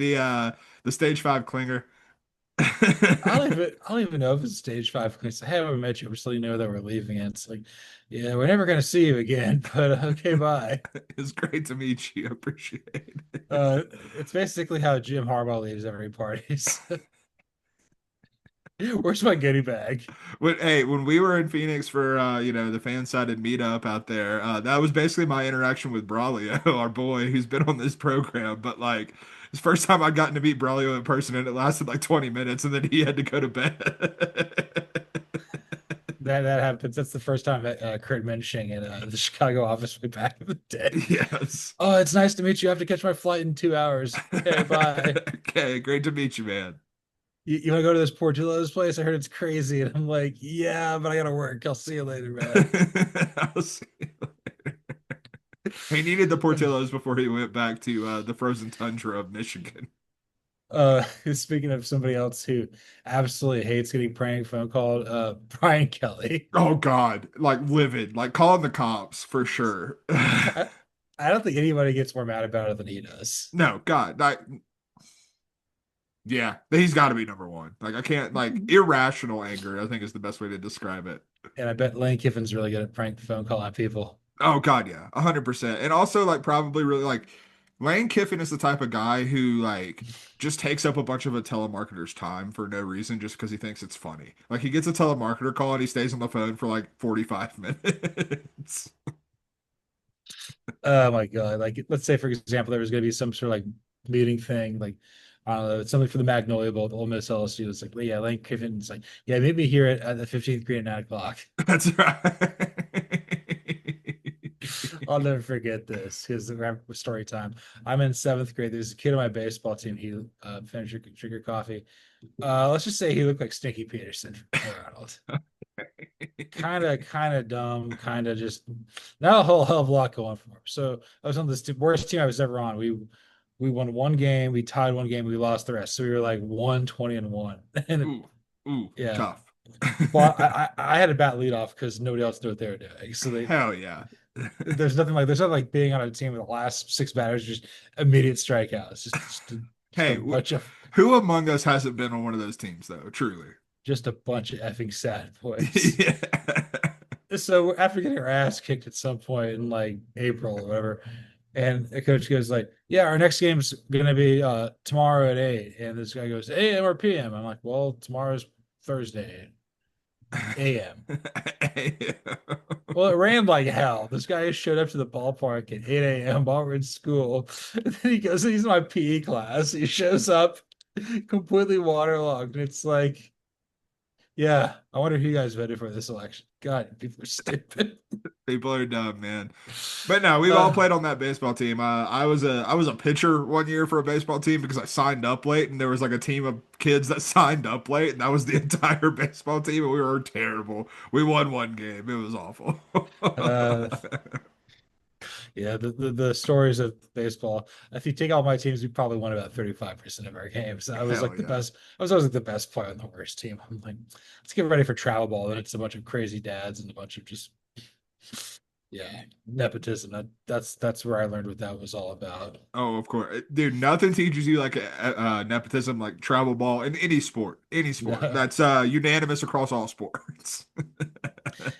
the stage five clinger. I don't even know if it's stage five. Because I haven't met you, we're still you know that we're leaving. And it's like, yeah, we're never gonna see you again. But okay, bye. It's great to meet you. Appreciate it. Uh, it's basically how Jim Harbaugh leaves every party. Where's my goodie bag? When we were in Phoenix for the fan-sided meetup out there, that was basically my interaction with Braulio, our boy who's been on this program. But like, it's the first time I'd gotten to meet Braulio in person, and it lasted like 20 minutes, and then he had to go to bed. That happens. That's the first time that Kurt mentioning in the Chicago office way back in the day. Yes. Oh, it's nice to meet you. I have to catch my flight in 2 hours. Okay, bye. Okay, great to meet you, man. You want to go to this Portillo's place? I heard it's crazy. And I'm like, yeah, but I gotta work. I'll see you later, man. I'll see. He needed the Portillo's before he went back to the frozen tundra of Michigan. Speaking of somebody else who absolutely hates getting prank phone called, Brian Kelly. Oh God, like livid, like calling the cops for sure. I, I don't think anybody gets more mad about it than he does. No, God, like yeah, he's got to be number one. Like I can't like irrational anger, I think is the best way to describe it. And I bet Lane Kiffin's really good at prank phone calling people. Oh God, yeah, 100%. And also like probably really like Lane Kiffin is the type of guy who like just takes up a bunch of a telemarketer's time for no reason just because he thinks it's funny. Like he gets a telemarketer call and he stays on the phone for like 45 minutes. Oh my God. Like, let's say, for example, there was going to be some sort of like meeting thing, like, I don't know, it's something for the Magnolia Bowl, the Ole Miss LSU. It's like, well, yeah, Lane Kiffin's like, yeah, meet me here at the 15th green at 9 o'clock. That's right. I'll never forget this because story time. I'm in seventh grade. There's a kid on my baseball team. He finished drinking coffee. Let's just say he looked like Stinky Peterson from Hey Arnold. Kind of dumb, kind of just not a whole hell of a lot going for him. So I was on this worst team I was ever on. We won one game, we tied one game, we lost the rest. So we were like 1-20-1. And Ooh, ooh, yeah. tough. Well, I had a bat lead off because nobody else knew what they were doing. So Hell yeah. there's nothing like being on a team with the last six batters, just immediate strikeouts. Just a Hey, bunch of who among us hasn't been on one of those teams though? Truly. just a bunch of effing sad boys. Yeah. So after getting our ass kicked at some point in like April or whatever, and the coach goes like, "Yeah, our next game's gonna be tomorrow at 8." And this guy goes, "AM or PM?" I'm like, "Well, tomorrow's Thursday, AM." Well, it rained like hell. This guy showed up to the ballpark at 8 a.m. while we're in school. And then he goes, he's in my PE class. He shows up completely waterlogged. And it's like, yeah, I wonder who you guys voted for this election. God, people are stupid. People are dumb, man. But no, we've all Uh, played on that baseball team. I was a pitcher one year for a baseball team because I signed up late, and there was like a team of kids that signed up late, and that was the entire baseball team, and we were terrible. We won one game. It was awful. uh, yeah, the stories of baseball. If you take all my teams, we probably won about 35% of our games. I was Hell like the yeah. best. I was always like the best player on the worst team. I'm like, let's get ready for travel ball. And it's a bunch of crazy dads and a bunch of just yeah, nepotism. That's where I learned what that was all about. Oh, of course, dude. Nothing teaches you like nepotism, like travel ball in any sport. Any sport. Yeah. That's unanimous across all sports.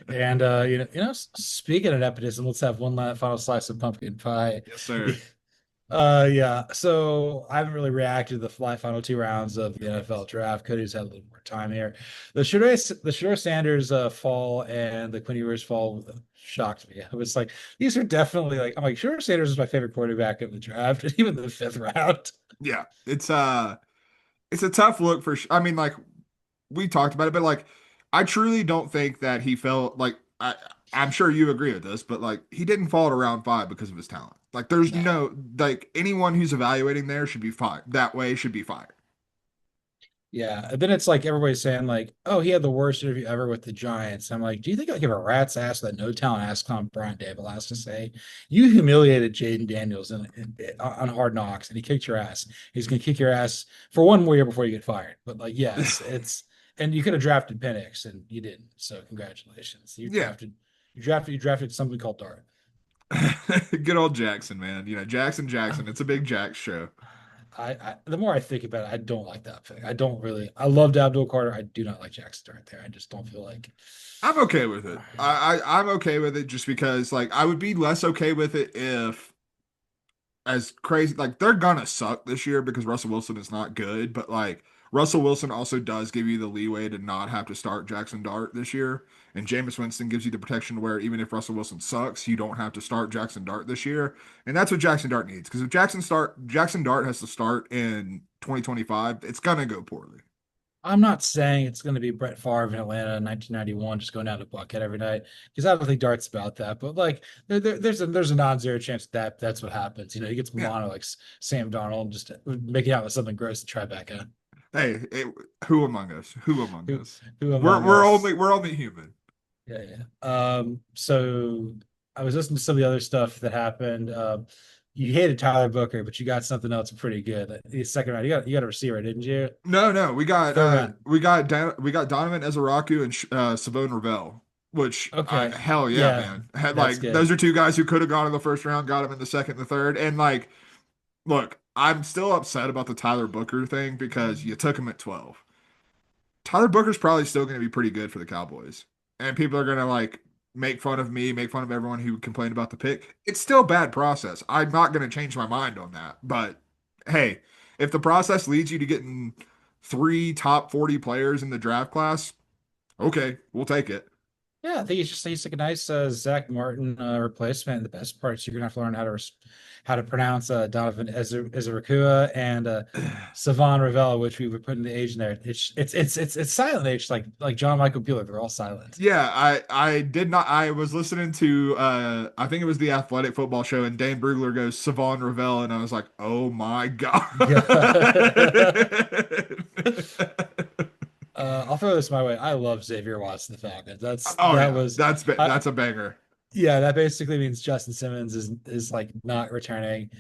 And speaking of nepotism, let's have one last final slice of pumpkin pie. Yes, sir. Yeah. So I haven't really reacted to the final two rounds of the NFL draft. Cody's had a little more time here. The Shedeur Sanders fall and the Quinn Ewers fall shocked me. I was like, these are definitely like I'm like Shedeur Sanders is my favorite quarterback of the draft, and even the fifth round. Yeah, it's a tough look for. I mean, like we talked about it, but like I truly don't think that he felt like I'm sure you agree with this, but like he didn't fall to round five because of his talent. Like there's No. no like anyone who's evaluating there should be fired. That way should be fired. Yeah, and then it's like everybody's saying like, "Oh, he had the worst interview ever with the Giants." I'm like, "Do you think I give a rat's ass that no talent ass Tom Brian Dable has to say? You humiliated Jaden Daniels on Hard Knocks, and he kicked your ass. He's gonna kick your ass for one more year before you get fired." But like, yes, it's and you could have drafted Penix, and you didn't. So congratulations, Yeah. you drafted something called Dart. Good old Jackson, man. Jackson. It's a big Jack show. The more I think about it, I don't like that pick. I don't really. I loved Abdul Carter. I do not like Jackson Dart there. I just don't feel like. I'm okay with it. I'm okay with it just because like I would be less okay with it if as crazy like they're gonna suck this year because Russell Wilson is not good, but like Russell Wilson also does give you the leeway to not have to start Jackson Dart this year. And Jameis Winston gives you the protection where even if Russell Wilson sucks, you don't have to start Jackson Dart this year. And that's what Jackson Dart needs. Because if Jackson Dart has to start in 2025, it's gonna go poorly. I'm not saying it's going to be Brett Favre in Atlanta in 1991, just going down to Buckhead every night, because I don't think Dart's about that. But like, there's a non-zero chance that that's what happens. You know, he gets Yeah. mono like Sam Darnold, just making out with something gross to try back in. Hey, who among us? Who among Who us? who We're among we're us? only we're only human. Yeah, yeah. So I was listening to some of the other stuff that happened. You hated Tyler Booker, but you got something else pretty good. The second round, you got a receiver, didn't you? No, we got Third round. we got Donovan Ezaraku and Savone Ravel, which Okay. hell yeah, Yeah, man. Had that's like good. those are two guys who could have gone in the first round, got him in the second, and the third, and like look, I'm still upset about the Tyler Booker thing because you took him at 12. Tyler Booker's probably still going to be pretty good for the Cowboys. And people are going to like make fun of me, make fun of everyone who complained about the pick. It's still a bad process. I'm not going to change my mind on that. But hey, if the process leads you to getting three top 40 players in the draft class, okay, we'll take it. Yeah, I think he's like a nice Zach Martin replacement. And the best parts you're gonna have to learn how to pronounce Donovan Ezekua and Savon Ravel, which we would put in the age in there. It's silent age, like John Michael Bueller. They're all silent. Yeah, I did not I was listening to I think it was the Athletic Football Show and Dane Brugler goes Savon Ravel and I was like, "Oh my God." Yeah. I'll throw this my way. I love Xavier Watson, the Falcons. Oh That yeah, was I, that's a banger. yeah, that basically means Justin Simmons is like not returning.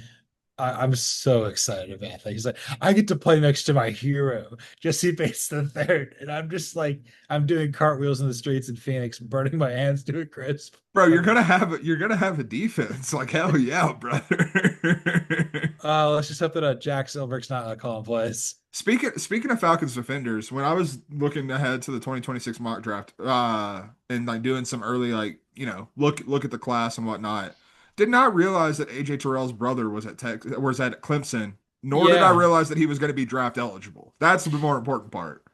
I'm so excited about that. He's like, I get to play next to my hero, Jesse Bates the third, and I'm just like, I'm doing cartwheels in the streets in Phoenix, burning my hands to a crisp. Bro, you're gonna have a defense. Like hell yeah, brother. Let's just hope that Jack Silver's not calling plays. Speaking of Falcons defenders, when I was looking ahead to the 2026 mock draft, and like doing some early like, look at the class and whatnot, did not realize that AJ Terrell's brother was at Clemson, nor did I Yeah, realize that he was going to be draft eligible. That's the more important part.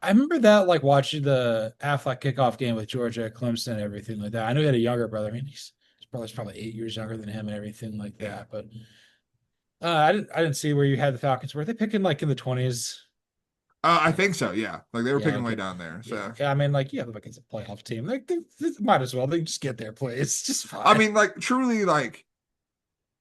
I remember that like watching the Affleck kickoff game with Georgia, Clemson, and everything like that. I know he had a younger brother. I mean, he's probably 8 years younger than him and everything like Yeah. that. But I didn't see where you had the Falcons. Were they picking like in the 20s? I think so, yeah. Like they were Yeah, picking way okay. down there. Yeah, So okay. I mean, like, yeah, like it's a playoff team. Like, they might as well. They can just get their play. It's just I fine. mean, like truly, like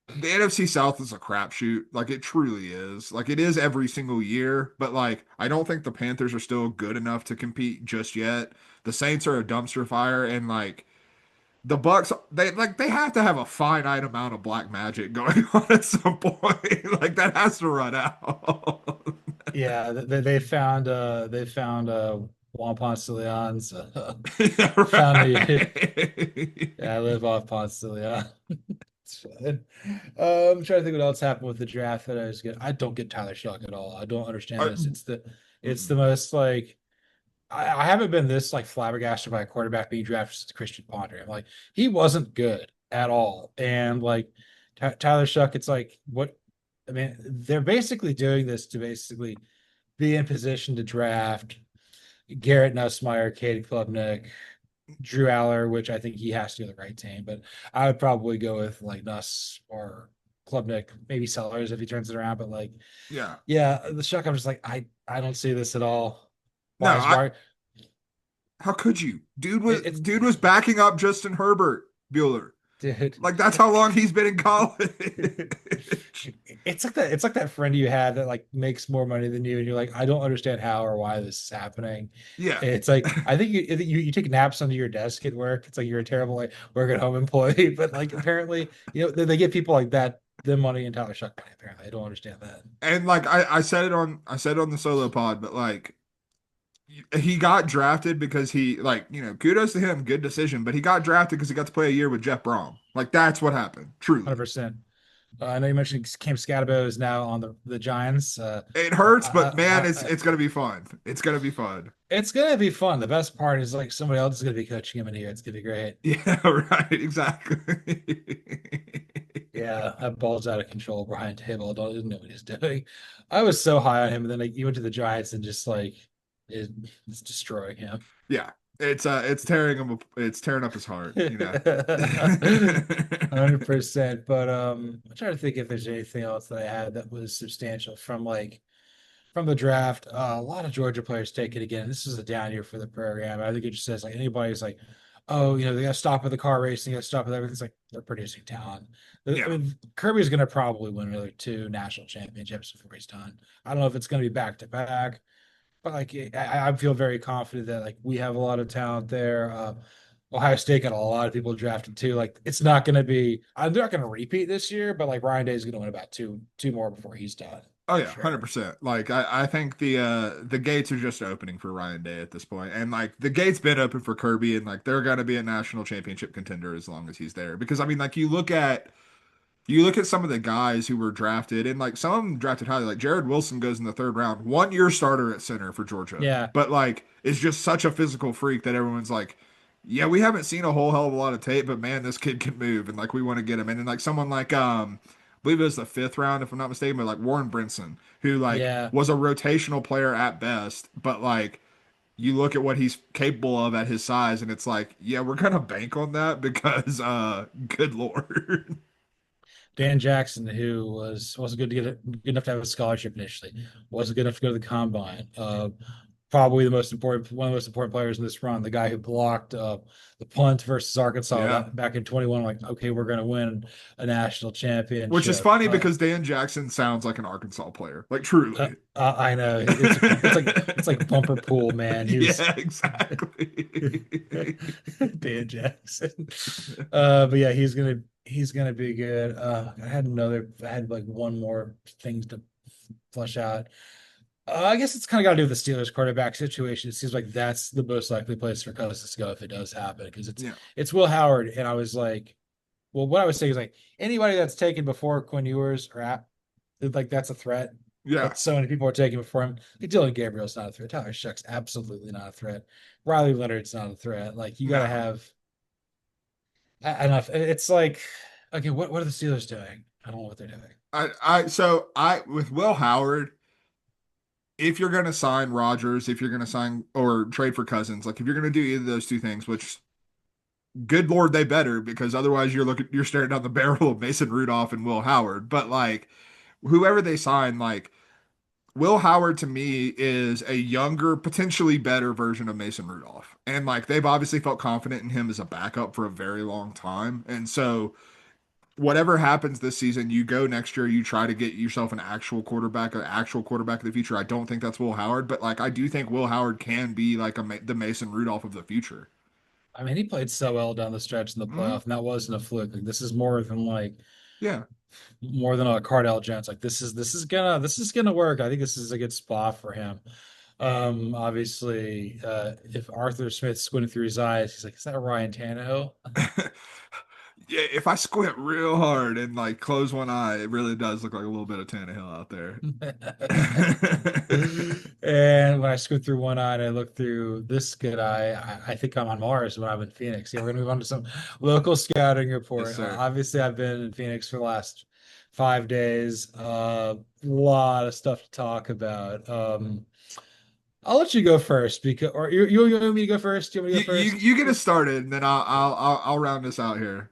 the NFC South is a crapshoot. Like it truly is. Like it is every single year. But like I don't think the Panthers are still good enough to compete just yet. The Saints are a dumpster fire, and like the Bucks, they have to have a finite amount of black magic going on at some point. Like that has to run out. Yeah, they found Juan Ponce de Leon's Yeah, found the right. yeah, I live off Ponce de Leon. It's fine. I'm trying to think what else happened with the draft that I was good. I don't get Tyler Shock at all. I don't understand Uh, this. It's the mm, most like I haven't been this like flabbergasted by a quarterback being drafted since Christian Ponder. I'm like, he wasn't good at all. And like Tyler Shuck, it's like what I mean, they're basically doing this to basically be in position to draft Garrett Nussmeier, Katie Klubnik, Drew Aller, which I think he has to do the right team, but I would probably go with like Nuss or Klubnik, maybe Sellers if he turns it around. But like, yeah. yeah, the Shuck, I'm just like, I don't see this at all. No, Why is why how could you? it's Dude was backing up Justin Herbert, Bueller. dude. Like that's how long he's been in college. It's like that friend you have that like makes more money than you, and you're like, I don't understand how or why this is happening. Yeah. It's like I think you take naps under your desk at work. It's like you're a terrible like work at home employee, but like apparently they get people like that the money and Tyler Shuck money. Apparently, I don't understand that. And like I said it on the solo pod, but like he got drafted because he like, kudos to him, good decision, but he got drafted because he got to play a year with Jeff Brom. Like that's what happened, truly. 100%. I know you mentioned Cam Scatabo is now on the Giants. It I, hurts, but man, I, it's gonna be fun. It's gonna be fun. it's gonna be fun. The best part is like somebody else is gonna be coaching him in here. It's gonna be great. Yeah, right, exactly. Yeah, that ball's out of control. Brian Table doesn't know what he's doing. I was so high on him, and then like, he went to the Giants and just like it's destroying him. Yeah, it's tearing him. It's tearing up his heart. You know. 100%. But I'm trying to think if there's anything else that I had that was substantial from the draft. A lot of Georgia players take it again. This is a down year for the program. I think it just says like anybody's like, oh, they got to stop with the car racing, got to stop with everything. It's like they're producing talent. I Yeah. mean, Kirby's going to probably win another two national championships before he's done. I don't know if it's going to be back to back, but like I feel very confident that like we have a lot of talent there. Ohio State got a lot of people drafted too. Like it's not going to be. I'm not going to repeat this year, but like Ryan Day is going to win about two more before he's done Oh for yeah, sure. 100%. Like I think the gates are just opening for Ryan Day at this point. And like the gates been open for Kirby and like they're gonna be a national championship contender as long as he's there. Because I mean like you look at some of the guys who were drafted and like some of them drafted highly, like Jared Wilson goes in the third round, 1 year starter at center for Georgia. Yeah, But like is just such a physical freak that everyone's like, yeah, we haven't seen a whole hell of a lot of tape, but man, this kid can move and like we want to get him. And then like someone like I believe it was the fifth round, if I'm not mistaken, but like Warren Brinson, who like yeah. was a rotational player at best, but like you look at what he's capable of at his size, and it's like, yeah, we're gonna bank on that because good Lord. Dan Jackson, who wasn't good enough to have a scholarship initially, wasn't good enough to go to the combine. Probably one of the most important players in this run, the guy who blocked the punt versus Arkansas Yeah. back in 21. Like, okay, we're going to win a national Which is championship. funny because Dan Jackson sounds like an Arkansas player. Like truly. I know it's like bumper pool, man. He was Yeah, exactly. Dan Jackson. But yeah, he's gonna be good. I had like one more thing to flush out. I guess it's kind of got to do with the Steelers quarterback situation. It seems like that's the most likely place for Cousins to go if it does happen because it's Yeah. it's Will Howard, and I was like, well, what I was saying is like anybody that's taken before Quinn Ewers or like that's a threat. Yeah. But so many people are taking before him. Like Dylan Gabriel's not a threat. Tyler Shuck's absolutely not a threat. Riley Leonard's not a threat. Like you got to No. have enough. It's like, okay, what are the Steelers doing? I don't know what they're doing. So I with Will Howard, if you're gonna sign Rodgers, if you're gonna sign or trade for Cousins, like if you're gonna do either of those two things, which good Lord, they better, because otherwise you're staring down the barrel of Mason Rudolph and Will Howard. But like whoever they sign, like Will Howard to me is a younger, potentially better version of Mason Rudolph. And like they've obviously felt confident in him as a backup for a very long time. And so whatever happens this season, you go next year, you try to get yourself an actual quarterback of the future. I don't think that's Will Howard, but like I do think Will Howard can be like the Mason Rudolph of the future. I mean, he played so well down the stretch in the Mhm. playoff, and that wasn't a fluke. Like this is Yeah. more than a Cardell Jones. Like this is gonna work. I think this is a good spot for him. Obviously, if Arthur Smith's squinting through his eyes, he's like, "Is that Ryan Tannehill?" Yeah, if I squint real hard and like close one eye, it really does look like a little bit of Tannehill out there. And when I squint through one eye and I look through this good eye, I think I'm on Mars when I'm in Phoenix. Yeah, we're gonna move on to some local scouting Yes, report. sir. Obviously, I've been in Phoenix for the last 5 days. A lot of stuff to talk about. I'll let you go first because, or you want me to go first? You want me to You go you first? you get us started, and then I'll round this out here.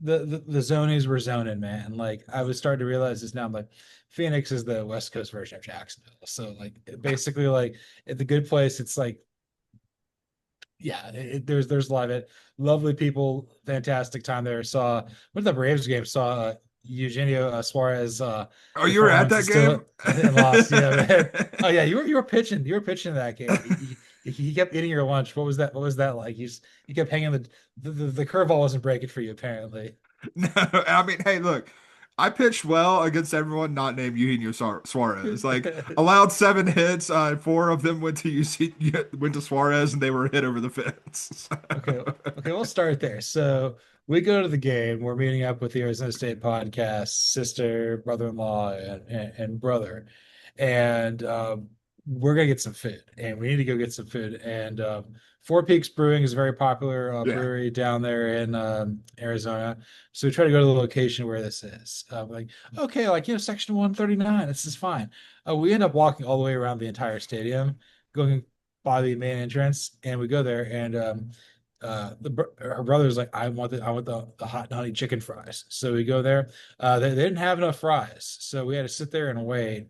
The zonies were zoning, man. Like I was starting to realize this now. I'm like, Phoenix is the West Coast version of Jacksonville. So like basically like at the good place, it's like yeah, there's a lot of it. Lovely people, fantastic time there. Saw went to the Braves game, saw Eugenio Suarez Oh, you were at performance that is still game? and lost. Yeah, man. Oh yeah, you were pitching that game. He kept eating your lunch. What was that like? You kept hanging the curveball wasn't breaking for you apparently. No, I mean, hey, look, I pitched well against everyone not named Eugenio Suarez. Like, allowed 7 hits, 4 of them went to went to Suarez, and they were hit over the fence. Okay, okay, we'll start there. So we go to the game. We're meeting up with the Arizona State podcast, sister, brother-in-law, and brother, and we're gonna get some food, and we need to go get some food. And Four Peaks Brewing is a very popular Yeah. brewery down there in Arizona. So we try to go to the location where this is. Like, okay, like section 139, this is fine. We end up walking all the way around the entire stadium, going by the main entrance, and we go there, and her brother's like, I want the hot and honey chicken fries. So we go there. They didn't have enough fries, so we had to sit there and wait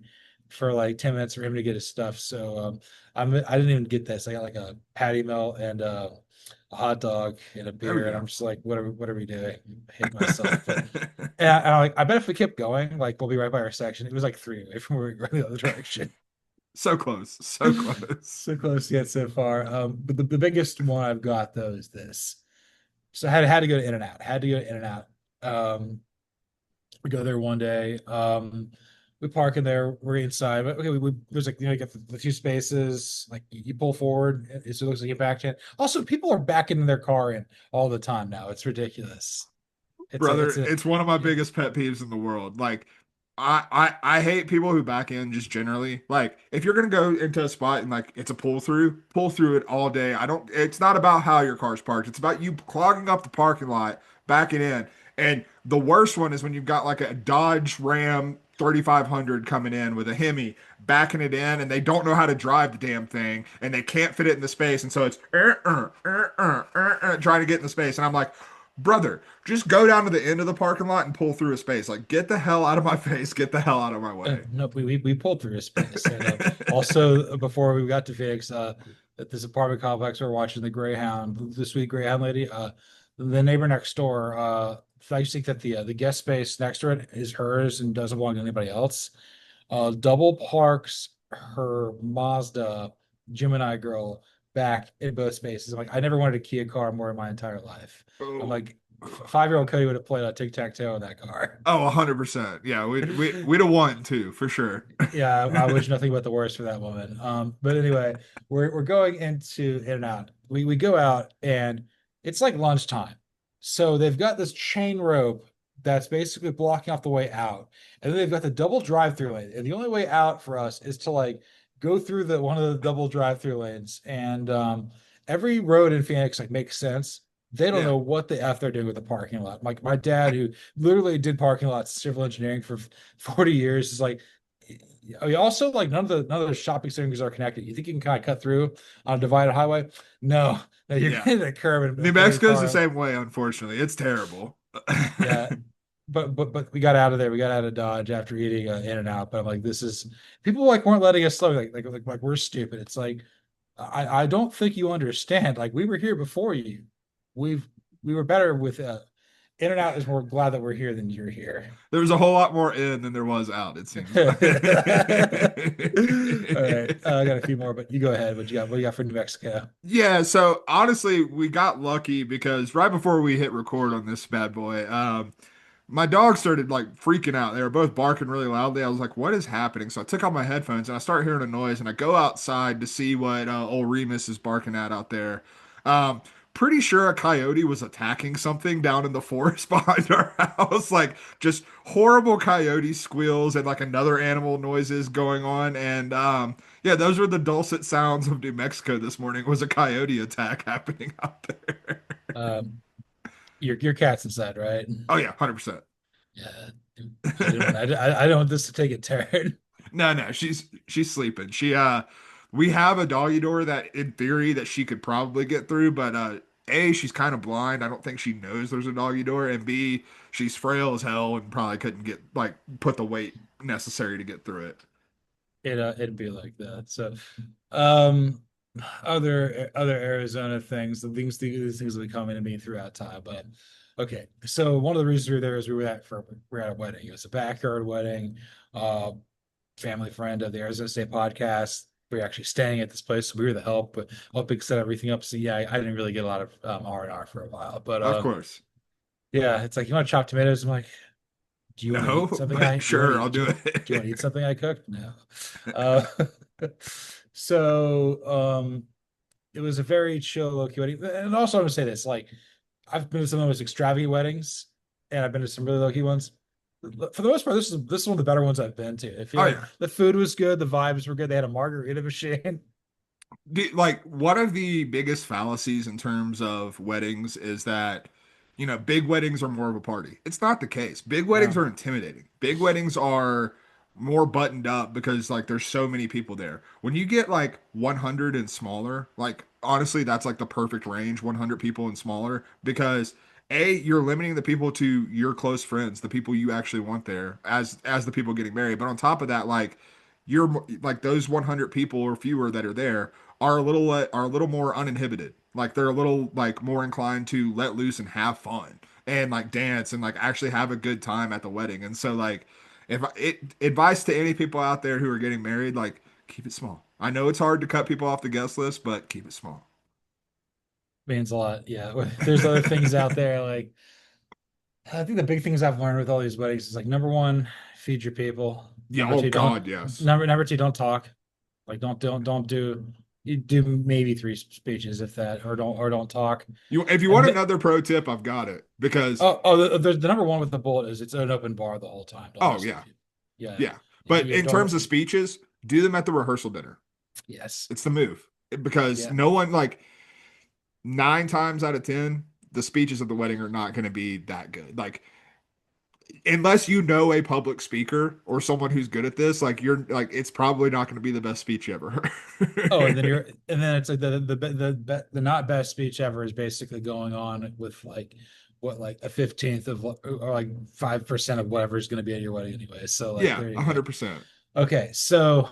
for like 10 minutes for him to get his stuff. So I didn't even get this. I got like a patty melt and a hot dog and a There we beer, and go. I'm just like, what are we doing? I hate myself. But and I'm like, I bet if we kept going, like we'll be right by our section. It was like three away from where we were going the other direction. So close. So close. So close yet so far. But the biggest one I've got though is this. So I had to go to In-N-Out. Had to go to In-N-Out. We go there one day. We park in there. We're inside. But okay, there's like you get the two spaces. Like you pull forward, so it looks like you back in. Also, people are backing their car in all the time now. It's ridiculous. Brother, It's a it's one of my yeah. biggest pet peeves in the world. Like, I hate people who back in just generally. Like, if you're gonna go into a spot and like it's a pull through it all day. I don't. It's not about how your car's parked. It's about you clogging up the parking lot, backing in. And the worst one is when you've got like a Dodge Ram 3500 coming in with a Hemi backing it in, and they don't know how to drive the damn thing, and they can't fit it in the space, and so it's trying to get in the space, and I'm like, brother, just go down to the end of the parking lot and pull through a space. Like, get the hell out of my face. Get the hell out of my way. No, we pulled through a space, and also before we got to Phoenix, at this apartment complex, we are watching the Greyhound, the sweet Greyhound lady. The neighbor next door. I just think that the guest space next to it is hers and doesn't belong to anybody else. Double parks her Mazda Gemini girl back in both spaces. I'm like, I never wanted a Kia car more in my entire life. I'm Oh, like, 5-year-old Cody would have played a tic-tac-toe in that car. oh, 100%. Yeah, we'd have won too, for sure. Yeah, I wish nothing but the worst for that woman. But anyway, we're going into In-N-Out. We go out and it's like lunchtime. So they've got this chain rope that's basically blocking off the way out. And then they've got the double drive-through lane. And the only way out for us is to like go through the one of the double drive-through lanes. And every road in Phoenix like makes sense. They don't Yeah, know what the F they're doing with the parking lot. Like my dad, who literally did parking lots, civil engineering for 40 years, is like, also like none of the shopping centers are connected. You think you can kind of cut through on a divided highway? No, no, you're yeah. gonna hit a curb New and pull your Mexico's the car. same way, unfortunately. It's terrible. Yeah, but we got out of there. We got out of Dodge after eating In-N-Out. But I'm like, this is people like weren't letting us slow. Like we're stupid. It's like I don't think you understand. Like we were here before you. We've we were better with In-N-Out is more glad that we're here than you're here. There was a whole lot more in than there was out, it seems All like. right, I got a few more, but you go ahead. What you got? What do you got for New Mexico? Yeah, so honestly, we got lucky because right before we hit record on this bad boy, my dog started like freaking out. They were both barking really loudly. I was like, "What is happening?" So I took off my headphones and I start hearing a noise, and I go outside to see what old Remus is barking at out there. Um, Pretty sure a coyote was attacking something down in the forest behind our house. Like just horrible coyote squeals and like another animal noises going on. And yeah, those were the dulcet sounds of New Mexico this morning. Was a coyote attack happening out there? Um, your cat's inside, right? Oh yeah, 100%. Yeah, I don't want this to take a turn. No, no, she's sleeping. We have a doggy door that in theory that she could probably get through, but A, she's kind of blind. I don't think she knows there's a doggy door, and B, she's frail as hell and probably couldn't get like put the weight necessary to get through it. It'd be like that. So, um, other Arizona things, these things will be coming to me throughout time. But okay, so one of the reasons we were there is we were at a wedding. It was a backyard wedding. Uh, Family friend of the Arizona State podcast. We were actually staying at this place, so we were the help, but helping set everything up. So yeah, I didn't really get a lot of R&R for a while, but Of course. yeah, it's like you want to chop tomatoes. I'm like, do you want to No, eat something but sure, I'll do do you want to eat it. something I cooked? No. Uh, so it was a very chill low wedding. And also I'm gonna say this, like I've been to some of the most extravagant weddings, and I've been to some really low key ones. For the most part, this is one of the better ones I've been to. I feel Oh like yeah. the food was good, the vibes were good. They had a margarita machine. Like one of the biggest fallacies in terms of weddings is that, big weddings are more of a party. It's not the case. Big weddings No, are intimidating. Big weddings are more buttoned up because like there's so many people there. When you get like 100 and smaller, like honestly, that's like the perfect range, 100 people and smaller, because you're limiting the people to your close friends, the people you actually want there as the people getting married. But on top of that, like you're like those 100 people or fewer that are there are a little more uninhibited. Like they're a little like more inclined to let loose and have fun and like dance and like actually have a good time at the wedding. And so like if advice to any people out there who are getting married, like keep it small. I know it's hard to cut people off the guest list, but keep it small. means a lot. Yeah, there's other things out there. Like I think the big things I've learned with all these weddings is like number one, feed your people. Yeah. Number Oh two, don't God, yes. number two, don't talk. Like don't do you do maybe three speeches if that, or don't talk. If you And want another pro tip, I've got it because the number one with the bullet is it's an open bar the whole time. Don't oh listen to yeah, people. Yeah, yeah. But yeah, in terms of don't. speeches, do them at the rehearsal dinner. Yes, It's the move because yeah. no one like 9 times out of 10, the speeches at the wedding are not going to be that good. Like, unless you know a public speaker or someone who's good at this, like, you're like, it's probably not going to be the best speech you ever Oh, and then heard. it's like the not best speech ever is basically going on with like what like a 15th of or like 5% of whatever is going to be at your wedding anyway. So like Yeah, there you go. 100%. Okay, so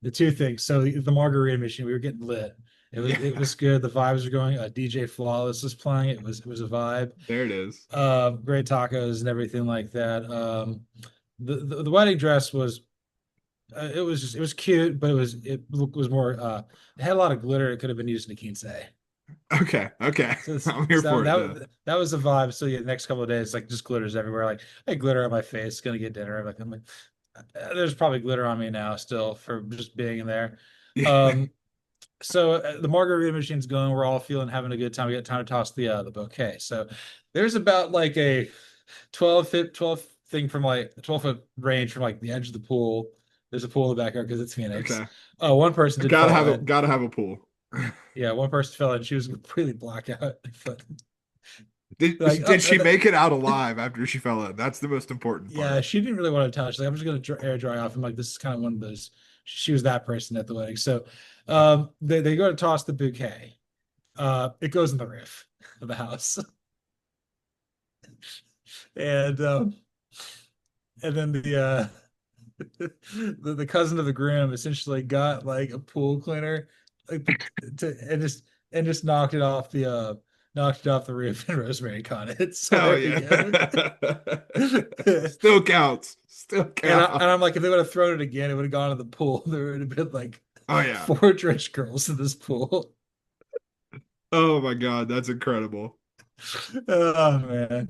the two things. So the margarita machine, we were getting lit. Yeah, It was good. The vibes were going. DJ Flawless was playing. It was a vibe. there it is. Great tacos and everything like that. The wedding dress was it was cute, but it was more it had a lot of glitter. It could have been used in a quince. Okay, okay. So, I'm here so for it then. that was the vibe. So yeah, the next couple of days, like just glitters everywhere. Like hey, glitter on my face. Gonna get dinner. I'm like, there's probably glitter on me now still for just being in there. Yeah. Um, so the margarita machine's going. We're all feeling having a good time. We got time to toss the bouquet. So there's about like a 12 thing from like a 12-foot range from like the edge of the pool. There's a pool in the backyard because it's Phoenix. Okay. One person did Gotta fall have a in. gotta have a pool. Yeah, one person fell in. She was completely blackout. But Did like, did she make it out alive after she fell in? That's the most important yeah, part. she didn't really want to touch. Like, I'm just gonna air dry off. I'm like, this is kind of one of those. She was that person at the wedding. So, they go to toss the bouquet. It goes in the roof of the house, and then the cousin of the groom essentially got like a pool cleaner, like and just knocked it off the roof, and Rosemary caught it. So Hell there we yeah. go. Still counts. Still And counts. I'm like, if they would have thrown it again, it would have gone to the pool. There would have been like Oh yeah. four drenched girls in this pool. Oh my God, that's incredible. Oh man.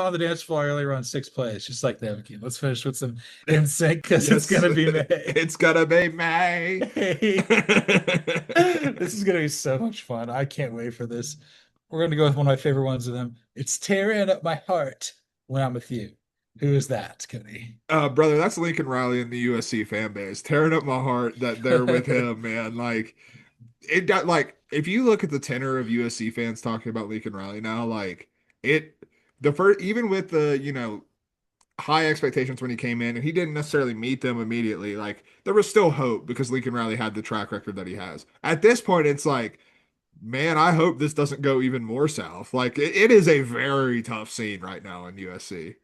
On the dance floor earlier on six plays, just like the Keith. Let's finish with some in sync because it's Yes. gonna be May. It's gonna be May. Hey, this is gonna be so much fun. I can't wait for this. We're gonna go with one of my favorite ones of them. It's tearing up my heart when I'm with you. Who is that, Cody? Brother, that's Lincoln Riley in the USC fan base, tearing up my heart that they're with him, man. Like it got like if you look at the tenor of USC fans talking about Lincoln Riley now, like it the first even with the, high expectations when he came in and he didn't necessarily meet them immediately, like there was still hope because Lincoln Riley had the track record that he has. At this point, it's like, man, I hope this doesn't go even more south. Like it is a very tough scene right now in USC.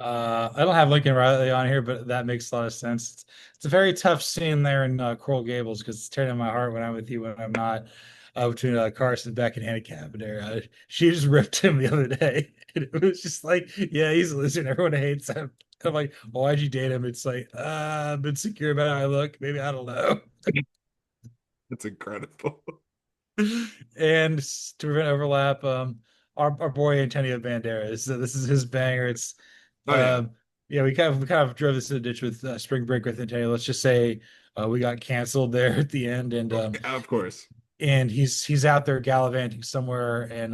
I don't have Lincoln Riley on here, but that makes a lot of sense. It's a very tough scene there in Coral Gables because it's tearing my heart when I'm with you, when I'm not. Between Carson Beck and Hannah Cabinet, she just ripped him the other day, and it was just like, yeah, he's a loser, and everyone hates him. I'm like, well, why'd you date him? It's like, I'm insecure about how I look. Maybe I don't know. It's incredible. And to prevent overlap, our boy Antonio Banderas. So this is his banger. It's Oh yeah. um, yeah, we kind of drove this in the ditch with Spring Break with Antonio. Let's just say we got canceled there at the end, and Of course. and he's out there gallivanting somewhere, and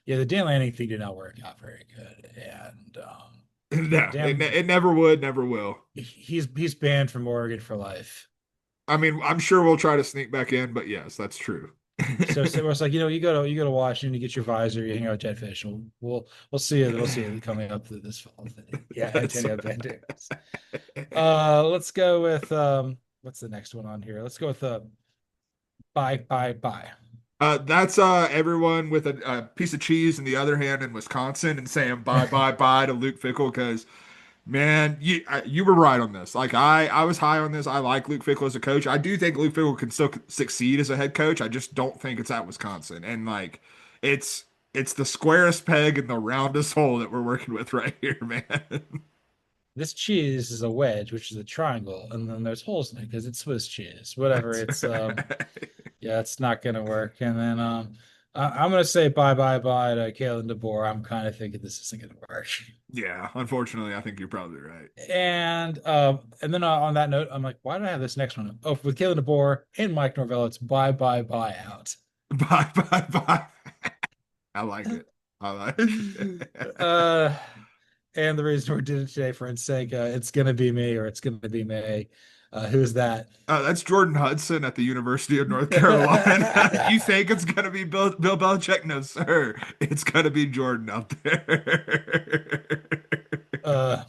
yeah, the Dan Lanning thing did not work out very good, and No, damn, it never would, never will. he's banned from Oregon for life. I mean, I'm sure we'll try to sneak back in, but yes, that's true. So it's like, you go to Washington, you get your visor, you hang out with Jedd Fish. We'll see you. We'll see you coming up this fall. Yeah, That's Antonio right. Banderas. Let's go with what's the next one on here? Let's go with bye bye bye. That's everyone with a piece of cheese in the other hand in Wisconsin and saying bye bye bye to Luke Fickell because man, you were right on this. Like I was high on this. I like Luke Fickell as a coach. I do think Luke Fickell can still succeed as a head coach. I just don't think it's at Wisconsin. And like it's the squarest peg in the roundest hole that we're working with right here, man. This cheese is a wedge, which is a triangle, and then there's holes in it because it's Swiss cheese. Whatever. That's It's right. yeah, it's not gonna work. And then I'm gonna say bye bye bye to Kalen DeBoer. I'm kind of thinking this isn't gonna work. Yeah, unfortunately, I think you're probably right. And then on that note, I'm like, why did I have this next one? Oh, with Kalen DeBoer and Mike Norvell, it's bye bye bye out. Bye bye bye. I like it. I like it. uh, and the reason we did it today, for instance, sake, it's gonna be me or it's gonna be May. Who's that? That's Jordan Hudson at the University of North Carolina. You think it's gonna be Bill Belichick? No, sir. It's gonna be Jordan out there. uh,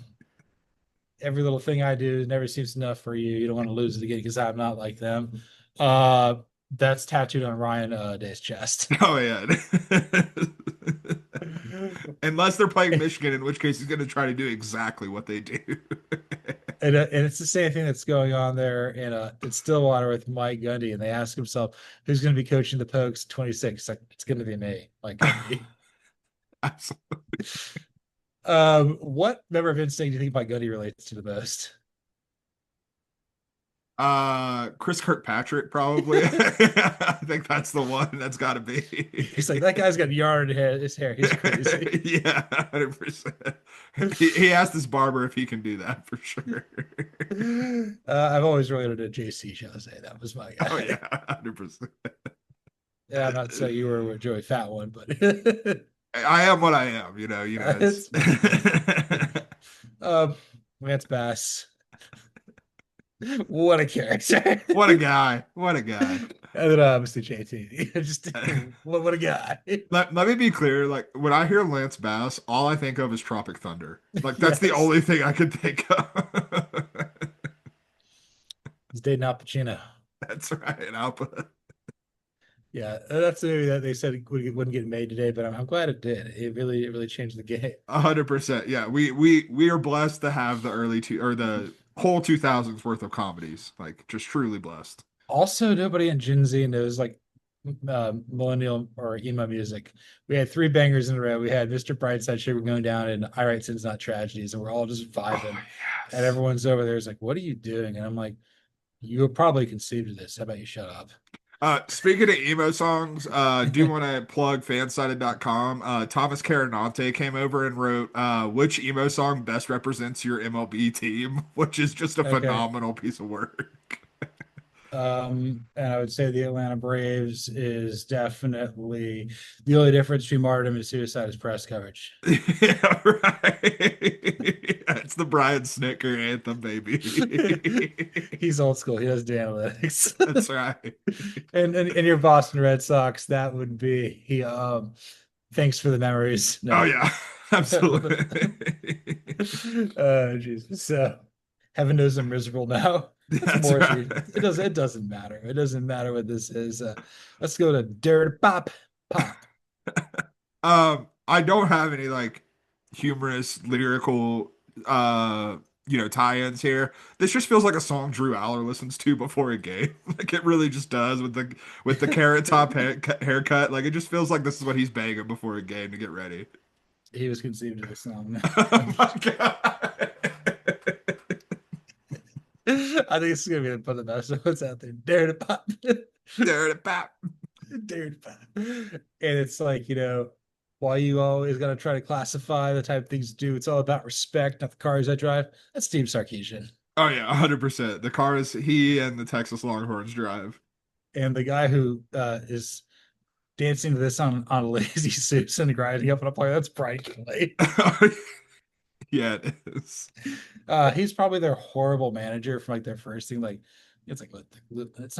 every little thing I do never seems enough for you. You don't want to lose it again because I'm not like them. Uh, that's tattooed on Ryan Day's chest. Oh yeah. Unless they're playing Michigan, in which case he's gonna try to do exactly what they do. And it's the same thing that's going on there in Stillwater with Mike Gundy, and they ask himself who's going to be coaching the Pokes 26. It's like it's going to be me, Mike Gundy. Absolutely. What member of Instinct do you think Mike Gundy relates to the most? Chris Kirkpatrick probably. I think that's the one that's got to be. He's like, that guy's got yard in his hair. He's crazy. Yeah, 100%. He asked his barber if he can do that for sure. I've always related to JC Chazé. That was my guy. Oh yeah, 100%. Yeah, I'm not saying you were a Joey Fat one, but I am what I am, it's Lance Bass. What a character. what a guy. What a guy. And then obviously JT. Just what a guy. Let me be clear, like when I hear Lance Bass, all I think of is Tropic Thunder. Like that's the Yes. only thing I could think of. He's dating Al Pacino. That's right. Alpha. Yeah, that's the movie that they said it wouldn't get made today, but I'm glad it did. It really changed the game. 100%. Yeah, we are blessed to have the early two or the whole 2000s worth of comedies. Like just truly blessed. Also, nobody in Gen Z knows like millennial or emo music. We had three bangers in a row. We had Mr. Brightside, Sugar Going Down, and I Write Sins Not Tragedies, and we're all just vibing. Oh And yes. everyone's over there is like, "What are you doing?" And I'm like, "You were probably conceived of this. How about you shut up?" Speaking of emo songs, do want to plug fansided.com. Thomas Carinante came over and wrote which emo song best represents your MLB team, which is just a Okay. phenomenal piece of work. And I would say the Atlanta Braves is definitely the only difference between martyrdom and suicide is press coverage. Yeah, right. It's the Brian Snicker anthem, baby. He's old school. He does the analytics. That's right. And your Boston Red Sox, that would be thanks for the memories. Oh No. yeah, absolutely. Jesus. So heaven knows I'm miserable now. That's That's more right. it doesn't matter. It doesn't matter what this is. Let's go to Dirt Pop Pop. I don't have any like humorous lyrical tie-ins here. This just feels like a song Drew Aller listens to before a game. Like it really just does with the carrot top haircut. Like it just feels like this is what he's banging before a game to get ready. He was conceived of the song. Oh my God. I think it's gonna be one of the best ones out there. Dare to pop. Dirty pop. Dare to pop. And it's like, why you always gotta try to classify the type of things to do. It's all about respect, not the cars I drive. That's Steve Sarkeesian. Oh yeah, 100%. The car is he and the Texas Longhorns drive. and the guy who is dancing to this on a lazy Susan and grinding up on a player, that's Brian Clay. Yeah, it is. He's probably their horrible manager from like their first thing. Like it's like it's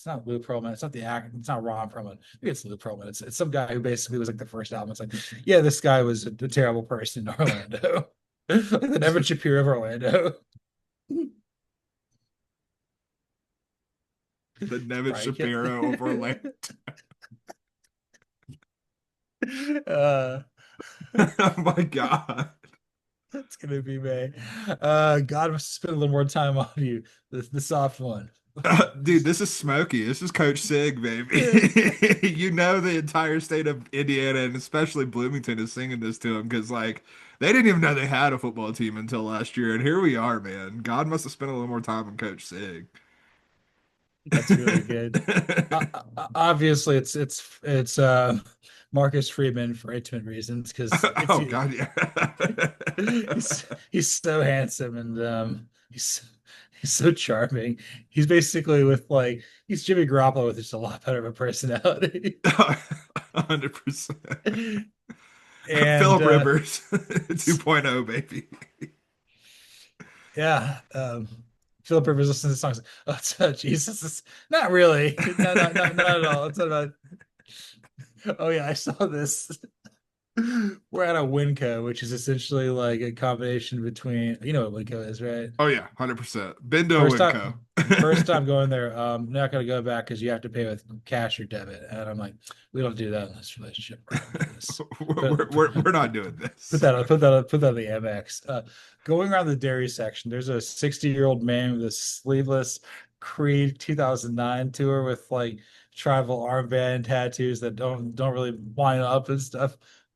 not Lou Pearlman. It's not the act. It's not Ron Perlman. Maybe it's Lou Pearlman. It's some guy who basically was like the first album. It's like, yeah, this guy was a terrible person in Orlando. Like the Nevin Shapiro of Orlando. The Nevin Brian Kidd. Shapiro of Orlando. uh, Oh my God. that's gonna be me. God must spend a little more time on you. The soft one. Dude, this is Smokey. This is Coach Sig, baby. You know the entire state of Indiana and especially Bloomington is singing this to him because like they didn't even know they had a football team until last year, and here we are, man. God must have spent a little more time on Coach Sig. That's really good. Obviously, it's Marcus Freeman for intimate reasons because it's Oh God, yeah. he's so handsome and he's so charming. He's basically with like he's Jimmy Garoppolo with just a lot better of a personality. 100%. And Philip Rivers 2.0, baby. yeah, Philip Rivers listens to songs. Oh, Jesus, it's not really. No, not at all. It's not about. Oh yeah, I saw this. We're at a Winco, which is essentially like a combination between you know what Winco is, right? Oh yeah, 100%. Bendo First time, Winco. first time going there. Not gonna go back because you have to pay with cash or debit, and I'm like, we don't do that in this relationship. We're not doing this. We're not doing this. Put that on the MX. Going around the dairy section, there's a 60-year-old man with a sleeveless Creed 2009 tour with like tribal armband tattoos that don't really line up and stuff.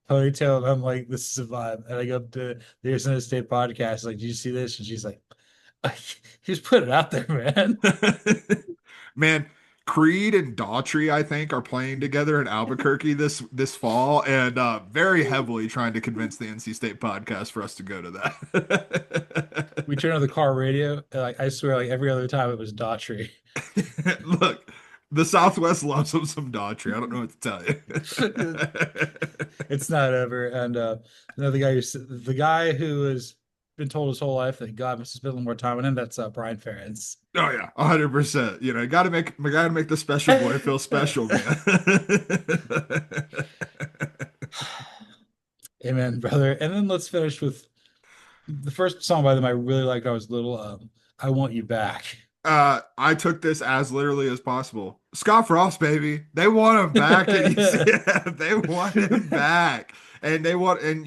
Ponytail, and I'm like, this is a vibe. And I go up to the Arizona State podcast, like, did you see this? And she's like, just put it out there, man. Man, Creed and Daughtry, I think, are playing together in Albuquerque this fall, and very heavily trying to convince the NC State podcast for us to go to that. We turned on the car radio, and like I swear, like every other time it was Daughtry. Look, the Southwest loves some Daughtry. I don't know what to tell you. It's not over. And another guy the guy who has been told his whole life that God must have spent a little more time on him. That's Brian Ferentz. Oh yeah, 100%. You know, gotta make the special boy feel special, man. Amen, brother. And then let's finish with the first song by them I really liked. I was little. I Want You Back. I took this as literally as possible. Scott Frost, baby. They want him back, and yeah, they want him back. And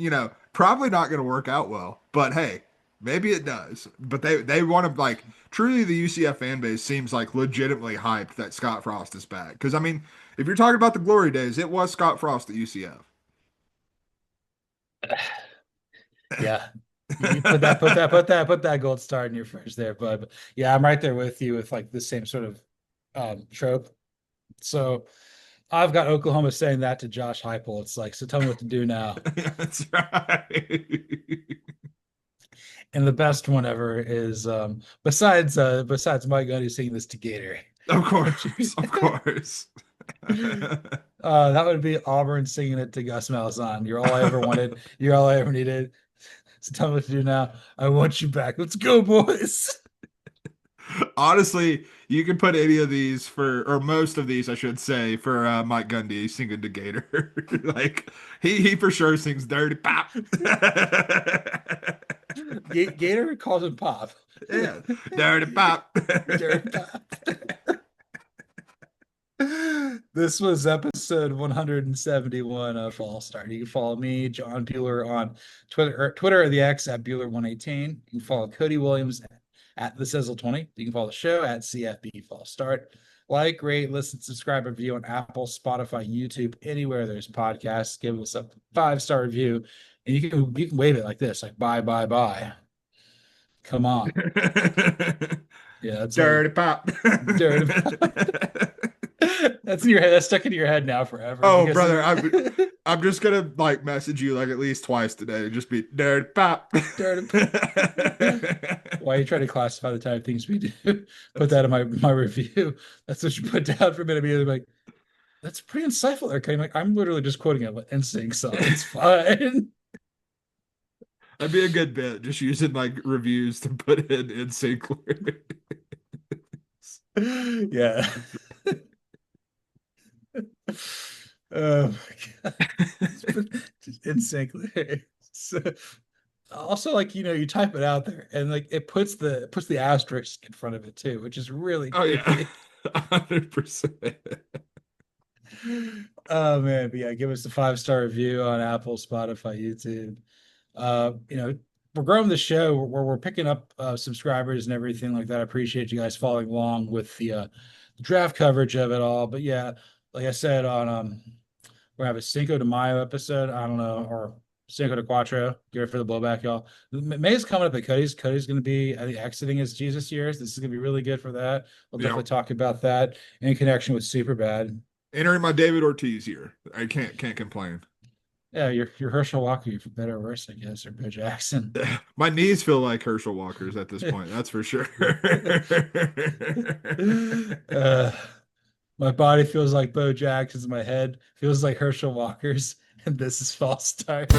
you know, probably not gonna work out well, but hey, maybe it does. But they want to like truly the UCF fan base seems like legitimately hyped that Scott Frost is back. Because I mean, if you're talking about the glory days, it was Scott Frost at UCF. Yeah. You put that gold star in your first there, bud. But yeah, I'm right there with you with like the same sort of trope. So I've got Oklahoma saying that to Josh Heupel. It's like, so tell me what to do now. That's right. And the best one ever is besides Mike Gundy singing this to Gator. Of course, of course. That would be Auburn singing it to Gus Malzahn. You're all I ever wanted. You're all I ever needed. So tell me what to do now. I want you back. Let's go, boys. Honestly, you can put any of these or most of these, I should say, for Mike Gundy singing to Gator. Like he for sure sings "Dirty Pop." Gator calls him Pop. Yeah, "Dirty Pop." Dirty Pop. This was episode 171 of Fall Start. You can follow me, John Buhler, on Twitter or the X at Buhler118. You can follow Cody Williams at the Sizzle20. You can follow the show at CFB Fall Start. Like, rate, listen, subscribe, review on Apple, Spotify, YouTube, anywhere there's podcasts. Give us a 5-star review, and you can wave it like this, like bye, bye, bye. Come on. Yeah, that's Dirty Pop. Dirty Pop. That's in your head. That's stuck in your head now forever. Oh, brother, I'm just gonna like message you like at least twice today. Just be nerd pop. Why are you trying to classify the type of things we do? Put that in my review. That's what you put down for a minute. Be like, that's pretty insightful there, Cody. Like, I'm literally just quoting an NSYNC song. It's fine. That'd be a good bit. Just using like reviews to put in sync lyrics. Yeah. Oh my God. Just NSYNC lyrics. Also, like, you type it out there and like it puts the asterisk in front of it too, which is really Oh yeah, creepy. 100%. Oh man, but yeah, give us a 5-star review on Apple, Spotify, YouTube. We're growing the show. We're picking up subscribers and everything like that. I appreciate you guys following along with the draft coverage of it all. But yeah, like I said, on we have a Cinco de Mayo episode. I don't know, or Cinco de Cuatro. Get ready for the blowback, y'all. May's coming up at Cody's. Cody's going to be, I think, exiting his Jesus years. This is going to be really good for that. We'll Yeah, definitely talk about that in connection with Superbad. entering my David Ortiz year. I can't complain. Yeah, your Herschel Walker, for better or worse, I guess, or Bo Jackson. My knees feel like Herschel Walker's at this point. That's for sure. uh, my body feels like Bo Jackson's. My head feels like Herschel Walker's, and this is false start.